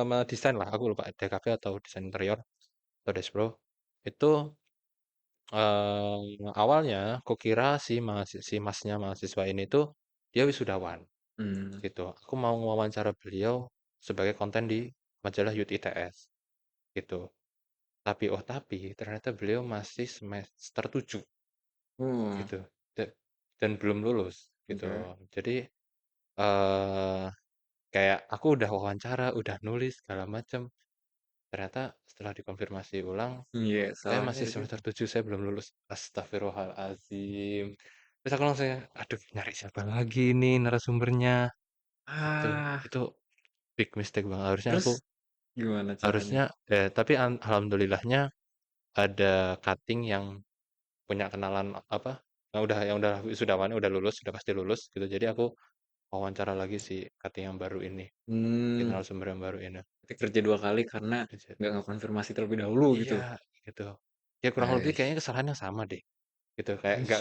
mendesain lah, aku lupa DKV atau desain interior atau Despro. Itu, awalnya kukira si Masnya mahasiswa ini tuh dia wisudawan Mmm, gitu. Aku mau wawancara beliau sebagai konten di majalah Youth ITS gitu. Tapi ternyata beliau masih semester 7 oh, gitu, da dan belum lulus gitu. oke. Jadi, eee, kayak aku udah wawancara, udah nulis segala macam, ternyata setelah dikonfirmasi ulang, Iya, "Saya salahnya masih di situ. semester 7, saya belum lulus." Astagfirullahaladzim. Terus aku langsung yang, "Aduh, nyari siapa lagi nih narasumbernya?" Gitu. Ah, Itu big mistake banget, terus gimana caranya? tapi alhamdulillahnya ada cutting yang punya kenalan apa, yang udah wisudawan, udah lulus, udah pasti lulus gitu. Jadi aku wawancara lagi si cutting yang baru ini, si Mmm, narasumber yang baru ini. berarti kerja 2 kali karena Gitu. nggak ngekonfirmasi terlebih dahulu Iya, gitu? gitu. Ya kurang lebih Ais. kayaknya kesalahannya sama deh. Gitu, kayak nggak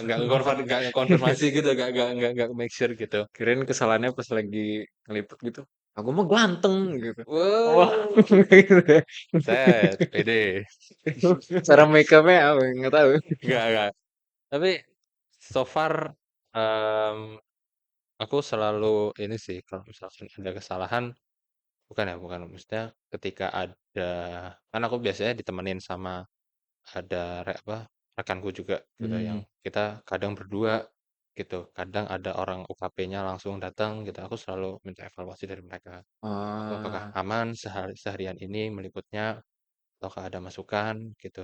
ngekonfirmasi gitu, nggak make sure gitu. Kirain kesalahannya pas lagi ngeliput gitu, "Aku mah ganteng," gitu. Wah, Wow, gitu ya. set, pede. Cara make up-nya apa, nggak tahu. Nggak. Tapi so far, mmm, aku selalu ini sih, kalau misalkan ada kesalahan bukan, maksudnya ketika ada kan aku biasanya ditemenin sama ada rekanku juga gitu yang Mmm, kita kadang berdua gitu, kadang ada orang UKP-nya langsung datang gitu, aku selalu minta evaluasi dari mereka. Aku apakah oh, aman seharian ini meliputnya ataukah ada masukan gitu.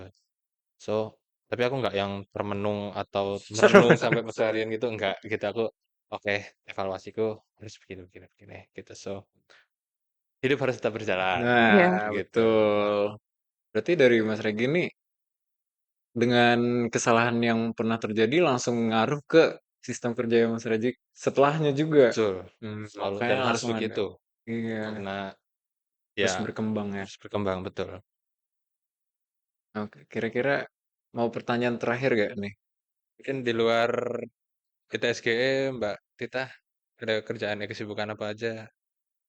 So, tapi aku nggak yang termenung atau merenung sampai seharian gitu, enggak gitu. Aku, oke, evaluasiku harus begini begini begini gitu. So, hidup harus tetap berjalan Iya. nah, gitu. betul. Berarti dari Mas Regi nih, dengan kesalahan yang pernah terjadi langsung ngaruh ke sistem kerja Mas Regi setelahnya juga? Betul, selalu dan Makanya harus langsung ada begitu iya, karena terus ya berkembang ya. harus berkembang betul. Oke, kira-kira mau pertanyaan terakhir gak nih? Mungkin di luar ITSGE Mbak Tita ada kerjaan kesibukan apa aja?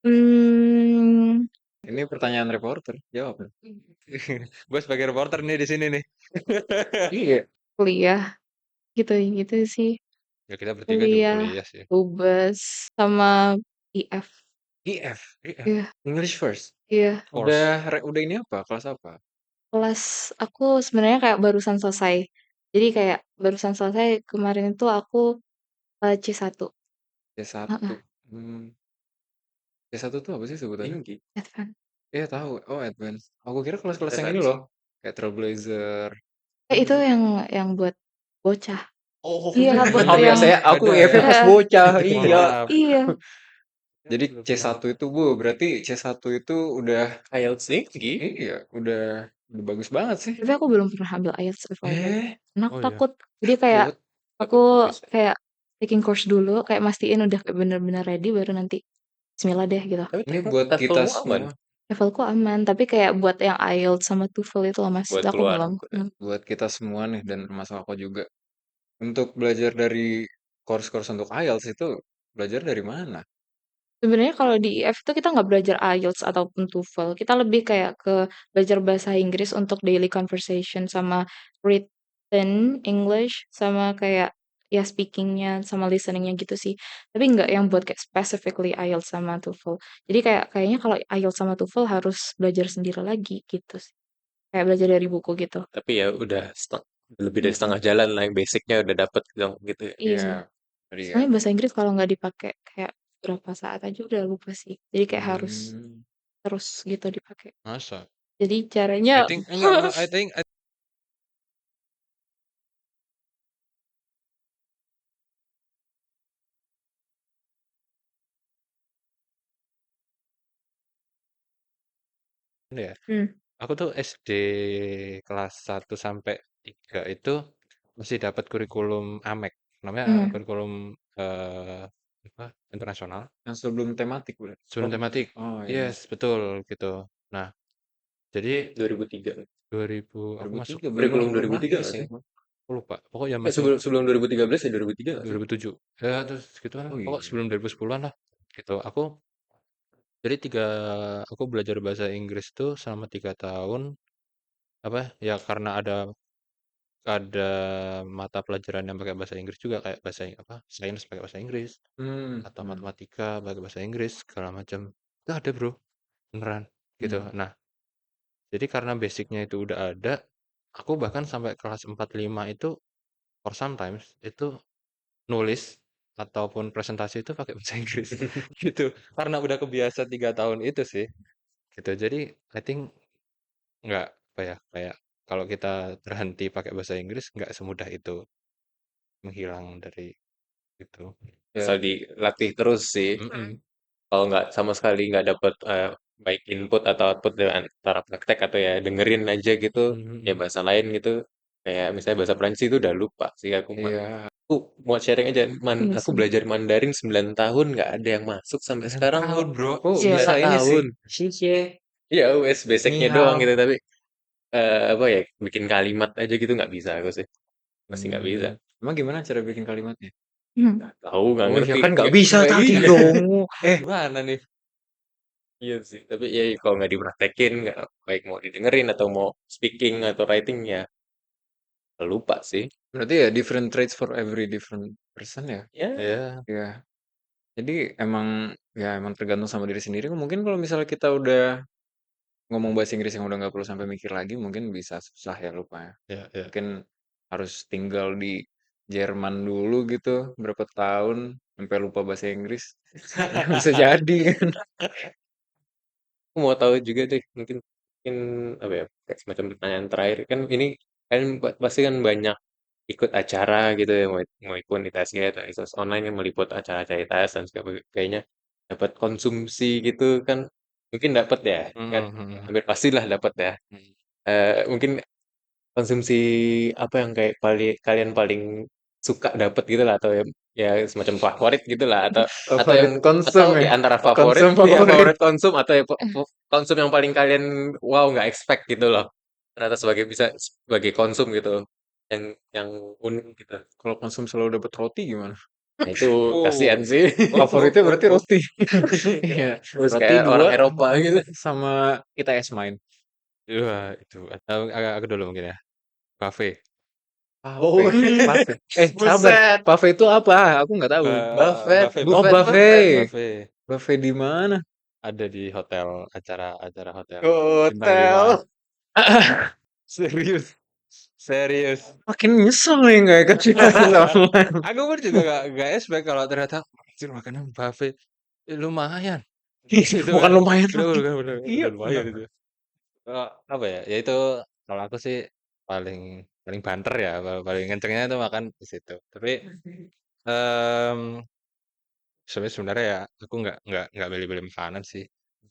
Mmm, Ini pertanyaan reporter, jawab dong. Gue sebagai reporter nih di sini nih. Iya. kuliah, gitu-gitu sih. Ya kita bertiga juga Kuliah, kuliah sih. tugas, sama IF. IF, Iya English first. iya. Course. Udah ini apa? Kelas apa? Kelas aku sebenarnya kayak barusan selesai. Jadi kayak barusan selesai kemarin itu aku, C1. C1. Heeh. C1 tuh apa sih sebutannya? Tinggi. Advance. Iya tahu. Oh, advance. Aku kira kelas-kelas yang ini Advance. loh. Kayak Trailblazer. Itu Hmm. yang buat bocah. Oh, Iya, buat Maaf ya, yang aku Beda ya. EF pas Heeh. bocah. Mohon Iya. maaf. Iya. Jadi C1 itu Bu, berarti C1 itu udah IELTS tinggi. iya, udah bagus banget sih. Tapi aku belum pernah ambil IELTS FYI. Karena aku Oh iya. takut. Jadi kayak Takut. aku Bisa. kayak taking course dulu, kayak mastiin udah kayak bener-bener ready baru nanti bismillah deh gitu. Tapi Ini buat kita TOEFL-mu aman semua. Levelku aman, tapi kayak buat yang IELTS sama TOEFL itu loh Mas, buat itu aku keluar. belum. Buat kita semua nih dan termasuk aku juga. Untuk belajar dari course-course untuk IELTS itu belajar dari mana? Sebenarnya kalau di IF itu kita nggak belajar IELTS ataupun TOEFL, kita lebih kayak ke belajar bahasa Inggris untuk daily conversation sama written English sama kayak ya speakingnya sama listeningnya gitu sih. Tapi nggak yang buat kayak specifically IELTS sama TOEFL. Jadi kayaknya kalau IELTS sama TOEFL harus belajar sendiri lagi gitu sih. Kayak belajar dari buku gitu. Tapi ya udah lebih dari setengah jalan lah, yang basicnya udah dapet dong gitu ya. Iya. Iya, tadi ya. Soalnya bahasa Inggris kalau nggak dipakai kayak berapa saat aja udah lupa sih. Jadi kayak harus Hmm. terus gitu dipakai. Masa? Jadi caranya I think enggak, I think ya. Hmm. Aku tuh SD kelas 1 sampai 3 itu masih dapat kurikulum AMEK. Namanya Hmm. kurikulum apa? Internasional. Yang sebelum tematik udah. Sebelum tematik. Oh iya. Yes, betul gitu. Nah, jadi 2003. 2000 aku masuk 2003 Kurikulum belum 2003 lahir nggak sih. sih? aku lupa. Pokoknya masih Sebelum 2013 ya 2003 nggak sih? 2007. Ya terus gitu kan. Oh Pokok iya. sebelum 2010-an lah. Gitu. Jadi aku belajar bahasa Inggris tuh selama 3 tahun. Apa ya, karena ada mata pelajaran yang pakai bahasa Inggris juga, kayak sains pakai bahasa Inggris atau matematika pakai bahasa Inggris segala macam. Itu ada bro, beneran gitu. Nah, jadi karena basicnya itu udah ada, aku bahkan sampai kelas 4-5 itu or sometimes itu nulis ataupun presentasi itu pakai bahasa Inggris gitu, karena udah kebiasa 3 tahun itu sih gitu. Jadi I think nggak apa ya, kayak kalau kita terhenti pakai bahasa Inggris nggak semudah itu menghilang dari itu. Asal dilatih terus sih. Kalau nggak sama sekali nggak dapet baik input atau output dari antara praktek atau ya dengerin aja gitu, ya bahasa lain gitu. Kayak misalnya bahasa Prancis itu udah lupa sih aku. Iya. Aku mau sharing aja, Iya aku sih. belajar Mandarin 9 tahun nggak ada yang masuk sampai sekarang. Tahun bro, Oh, Iya. bisa 9 ini sih. tahun. Xie. Iya, wes basicnya Ni doang hao. gitu, tapi apa ya, bikin kalimat aja gitu nggak bisa aku sih. Masih nggak bisa. Emang gimana cara bikin kalimatnya? Hmm. Nggak tahu, nggak Oh ya ngerti. kan nggak bisa Nggak tadi iya. dong. Gimana nih? Iya sih, tapi ya kalau nggak dipraktekin, nggak baik mau didengerin atau mau speaking atau writing ya lupa sih. Berarti ya different traits for every different person ya. Ya, ya Ya. Jadi emang tergantung sama diri sendiri. Mungkin kalau misalnya kita udah ngomong bahasa Inggris yang udah nggak perlu sampai mikir lagi, mungkin bisa susah ya lupa ya. ya. Mungkin harus tinggal di Jerman dulu gitu berapa tahun sampai lupa bahasa Inggris. Bisa jadi kan. aku mau tahu juga deh, mungkin apa ya, kayak semacam pertanyaan terakhir kan ini kan pasti kan banyak ikut acara gitu ya, mau ikut ITS atau ITS online yang meliput acara-acara ITS dan kayaknya dapat konsumsi gitu kan, mungkin dapat ya kan, hampir pastilah dapat ya. Mungkin konsumsi apa yang kayak kalian paling suka dapat gitu lah, atau ya semacam favorit gitu lah, atau Favorit konsum di ya. antara favorit, Konsum ya favorit. favorit konsum atau ya konsum yang paling kalian wow nggak expect gitu loh, ternyata sebagai konsum gitu, yang unik gitu. Kalau konsum selalu dapat roti gimana? Nah, itu kasihan sih. Favoritnya berarti roti. Iya. Terus Roti kayak orang 2 Eropa gitu. sama ITS main. Wah, itu atau agak dulu mungkin ya. Cafe. Oh, Buffet. Sabar. buset. Buffet itu apa? Aku nggak tahu. Buffet. Oh, buffet. Buffet. Buffet di mana? Ada di hotel, acara hotel. Bintang Hotel. 5. Serius. Makin nyesel nih nggak ikut online. Aku pun juga gak expect kalau ternyata anjir makanan buffet lumayan. Itu Bukan kan lumayan udah lagi. udah udah Iya, udah lumayan bener. itu. Apa ya, ya itu kalau aku sih paling paling banter ya, paling kencengnya itu makan di situ. Tapi, mmm, sebenarnya ya aku nggak milih-milih makanan sih.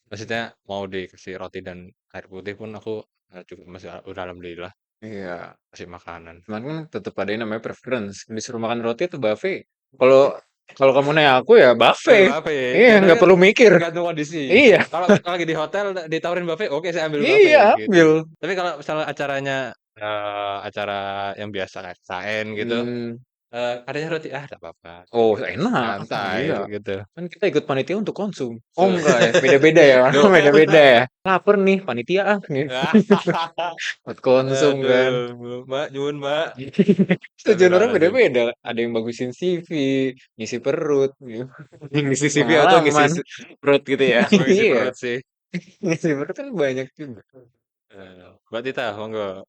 Maksudnya mau dikasih roti dan air putih pun aku, juga masih udah alhamdulillah Iya. kasih makanan. Cuman kan tetep ada yang namanya preference. Disuruh makan roti atau buffet. Kalau kalau kamu nanya aku ya Milih buffet. buffet, Iya, karena nggak kan perlu mikir. tergantung kondisi. Iya. Kalau lagi di hotel ditawarin buffet, oke saya ambil buffet Iya, gitu. ambil. Tapi kalau misalnya acaranya, acara yang biasa kayak KKN gitu, Hmm. adanya roti, nggak apa-apa, Oh, enak. santai Iya. gitu. Kan kita ikut panitia untuk konsum. Oh, So enggak ya. Beda-beda ya. loh, Beda-beda ya. Lapar nih, panitia gitu. Buat konsum kan. aduh, Mbak, nyuwun, Mbak. Tujuan orang Astagfirullahaladzim. beda-beda. Ada yang bagusin CV, ngisi perut, gitu. Ngisi CV atau ngisi Pengalaman. perut gitu ya. Emang isi Iya, perut sih. ngisi perut kan banyak juga. Mbak Tita, monggo.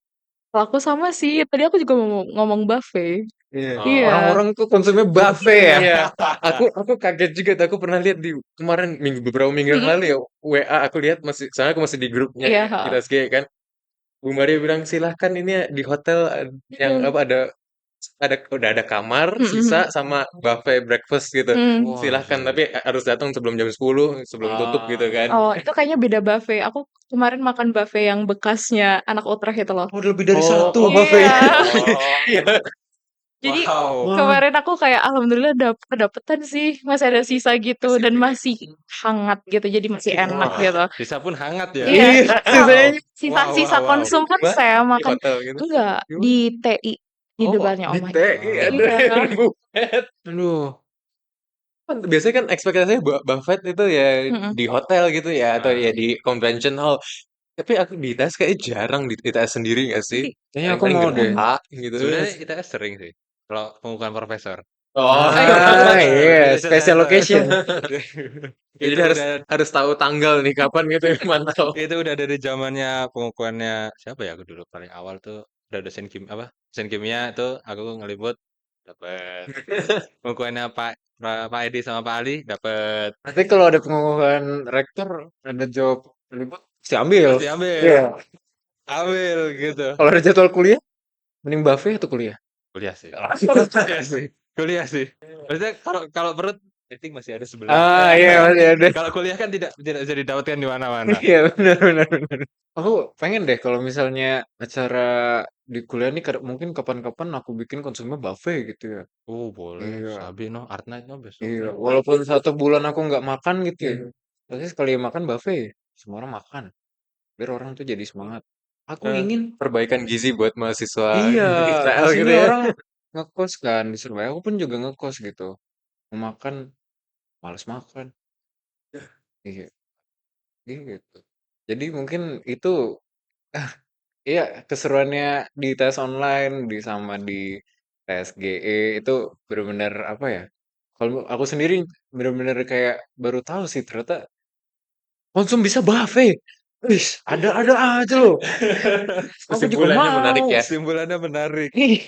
Kalau aku sama sih, tadi aku juga mau ngomong buffet. Iya. Iya. Orang-orang tuh konsumnya buffet ya. Iya, aku kaget juga tuh. Aku pernah lihat di kemarin beberapa minggu yang Mm-mm. lalu ya, WA aku lihat masih, soalnya aku masih di grupnya Iya, kita SG kan. Bu Maria bilang silahkan ini di hotel yang Mm-mm. apa ada udah ada kamar sisa Mm-mm. sama buffet breakfast gitu. Mm. Silahkan Waduh. tapi harus datang sebelum jam 10 sebelum tutup gitu kan. Oh, itu kayaknya beda buffet. Aku kemarin makan buffet yang bekasnya anak Utrecht itu loh. Oh, udah lebih dari Oh, satu oh, buffetnya. Oh, iya. Jadi wow. Wah, kemarin aku kayak alhamdulillah kedapetan sih, masih ada sisa gitu dan masih hangat gitu. Jadi masih enak Wah, gitu. sisa pun hangat ya. Iya. iya, Oh, sisanya Wow, sisa-sisa wow, wow. konsum pun Mbak, saya di makan hotel gitu. enggak gimana? di TI di Oh, depannya di Oh my TI ada Iya. yang buffet. Aduh, Kan biasanya kan ekspektasinya buffet itu ya Mm-mm. di hotel gitu ya atau ya Ah, di convention hall. Tapi aku di ITS kayak jarang di ITS sendiri gak sih? kayaknya aku Paling-paling mau deh. gerah gitu. sebenarnya ITS sering sih. Kalau pengukuhan profesor. Oh, Ah, iya, Research special center. location. ya, jadi Itu harus udah harus tahu tanggal nih kapan gitu yang mantau. itu udah dari zamannya pengukuhannya siapa ya aku dulu paling awal tuh udah dosen kimia itu aku ngeliput dapat pengukuhannya Pak Edi sama Pak Ali dapat Nanti kalau ada pengumuman rektor, ada job ribut, pasti ambil. pasti ambil Iya. ambil gitu. Kalau ada jadwal kuliah, mending buffet atau kuliah? Kuliah sih. Kuliah sih. Kuliah sih. Maksudnya kalau kalau perut etik masih ada sebelah. Ah, iya masih ada. Kalau kuliah kan tidak tidak bisa didapatkan di mana-mana. Iya, benar benar benar. Aku pengen deh kalau misalnya acara di kuliah nih mungkin kapan-kapan aku bikin konsumnya buffet gitu ya. Oh, boleh. Iya, Sabi no, art night no besok. iya. Walaupun 1 bulan aku nggak makan gitu ya. Tapi sekali makan buffet, semua orang makan. Biar orang tuh jadi semangat. Aku ingin, Perbaikan gizi buat mahasiswa iya, Israel di gitu sini ya. orang ngekos kan di Surabaya. Aku pun juga ngekos gitu. Mau makan, males makan. Iya, gitu. Jadi mungkin itu, iya, keseruannya di tes online sama di tes GE itu benar-benar apa ya? Kalau aku sendiri benar-benar kayak baru tahu sih ternyata konsum bisa buffet. Wih, ada aja loh. Aku juga Kesimpulannya menarik mau. ya. Kesimpulannya menarik. Ih,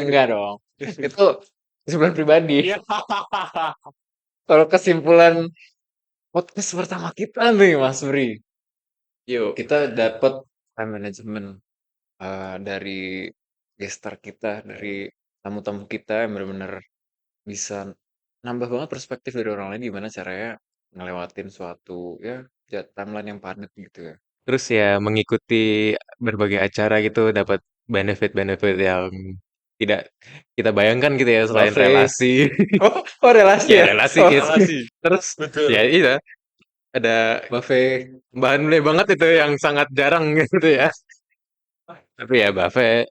enggak dong. Itu kesimpulan pribadi. Iya. Kalau kesimpulan podcast pertama kita nih, Mas Bri, Yuk. kita dapat time management dari gestar kita, dari tamu-tamu kita yang benar-benar bisa nambah banget perspektif dari orang lain gimana caranya ngelewatin suatu ya timeline yang padat gitu ya. Terus ya mengikuti berbagai acara gitu dapat benefit-benefit yang tidak kita bayangkan gitu ya selain Buffet. relasi. Oh relasi Ya ya? relasi Oh, is. Relasi. Terus Betul. ya iya ada buffet. bahan nilai banget itu yang sangat jarang gitu ya. Tapi ya buffet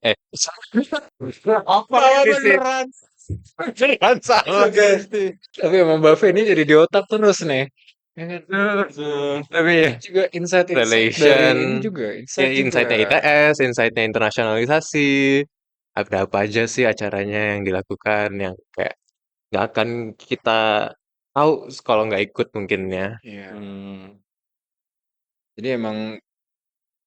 Apa ini sih? beneran. Beneran salah. Sugesti. Tapi emang buffet ini jadi di otak terus nih. Ya kan? Tapi ya Juga insight-insight dari relation ini juga, ya insight insight-nya juga. ITS, insight-nya internasionalisasi. Ada apa aja sih acaranya yang dilakukan yang kayak nggak akan kita tahu kalau nggak ikut mungkin ya. Iya. Hmm. Jadi emang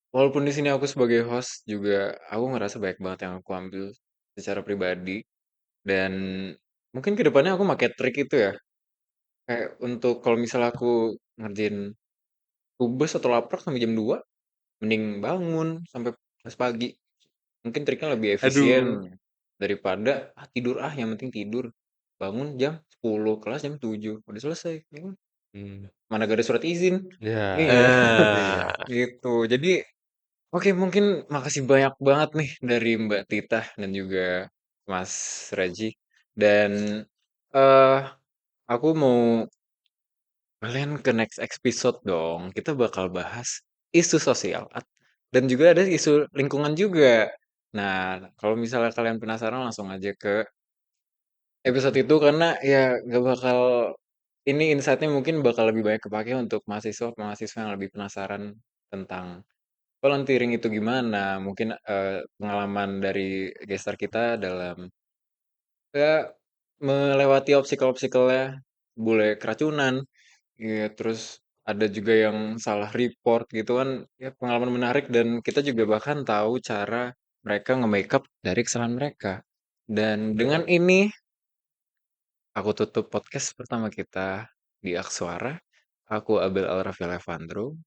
walaupun di sini aku sebagai host juga aku ngerasa banyak banget yang aku ambil secara pribadi dan mungkin kedepannya aku pakai trik itu ya. Kayak untuk kalau misalnya aku ngerjain tugas atau laprak sampai jam 2, mending bangun sampai pas pagi. Mungkin triknya lebih efisien Aduh. daripada tidur yang penting tidur. Bangun jam 10, kelas jam 7, udah selesai, ya kan? Hmm. Mana gak ada surat izin. Ya, Iya, iya. gitu. Jadi oke, mungkin makasih banyak banget nih dari Mbak Tita dan juga Mas Regi. Dan eh aku mau kalian ke next episode dong. Kita bakal bahas isu sosial dan juga ada isu lingkungan juga. Nah, kalau misalnya kalian penasaran langsung aja ke episode itu karena ya gak bakal ini insight-nya mungkin bakal lebih banyak kepake untuk mahasiswa-mahasiswa yang lebih penasaran tentang volunteering itu gimana. Mungkin pengalaman dari gestar kita dalam ya melewati obstacle-obstacle-nya, bule keracunan, ya terus ada juga yang salah report gitu kan, ya pengalaman menarik dan kita juga bahkan tahu cara mereka nge-makeup dari kesalahan mereka. Dan dengan ini aku tutup podcast pertama kita di Aksuara. Aku Abel Alrafi Levandro.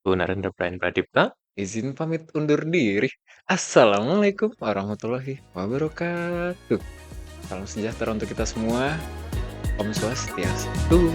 Bu Narendra Brian Pradipta. Izin pamit undur diri. Assalamualaikum warahmatullahi wabarakatuh. Salam sejahtera untuk kita semua. Om Swastiastu.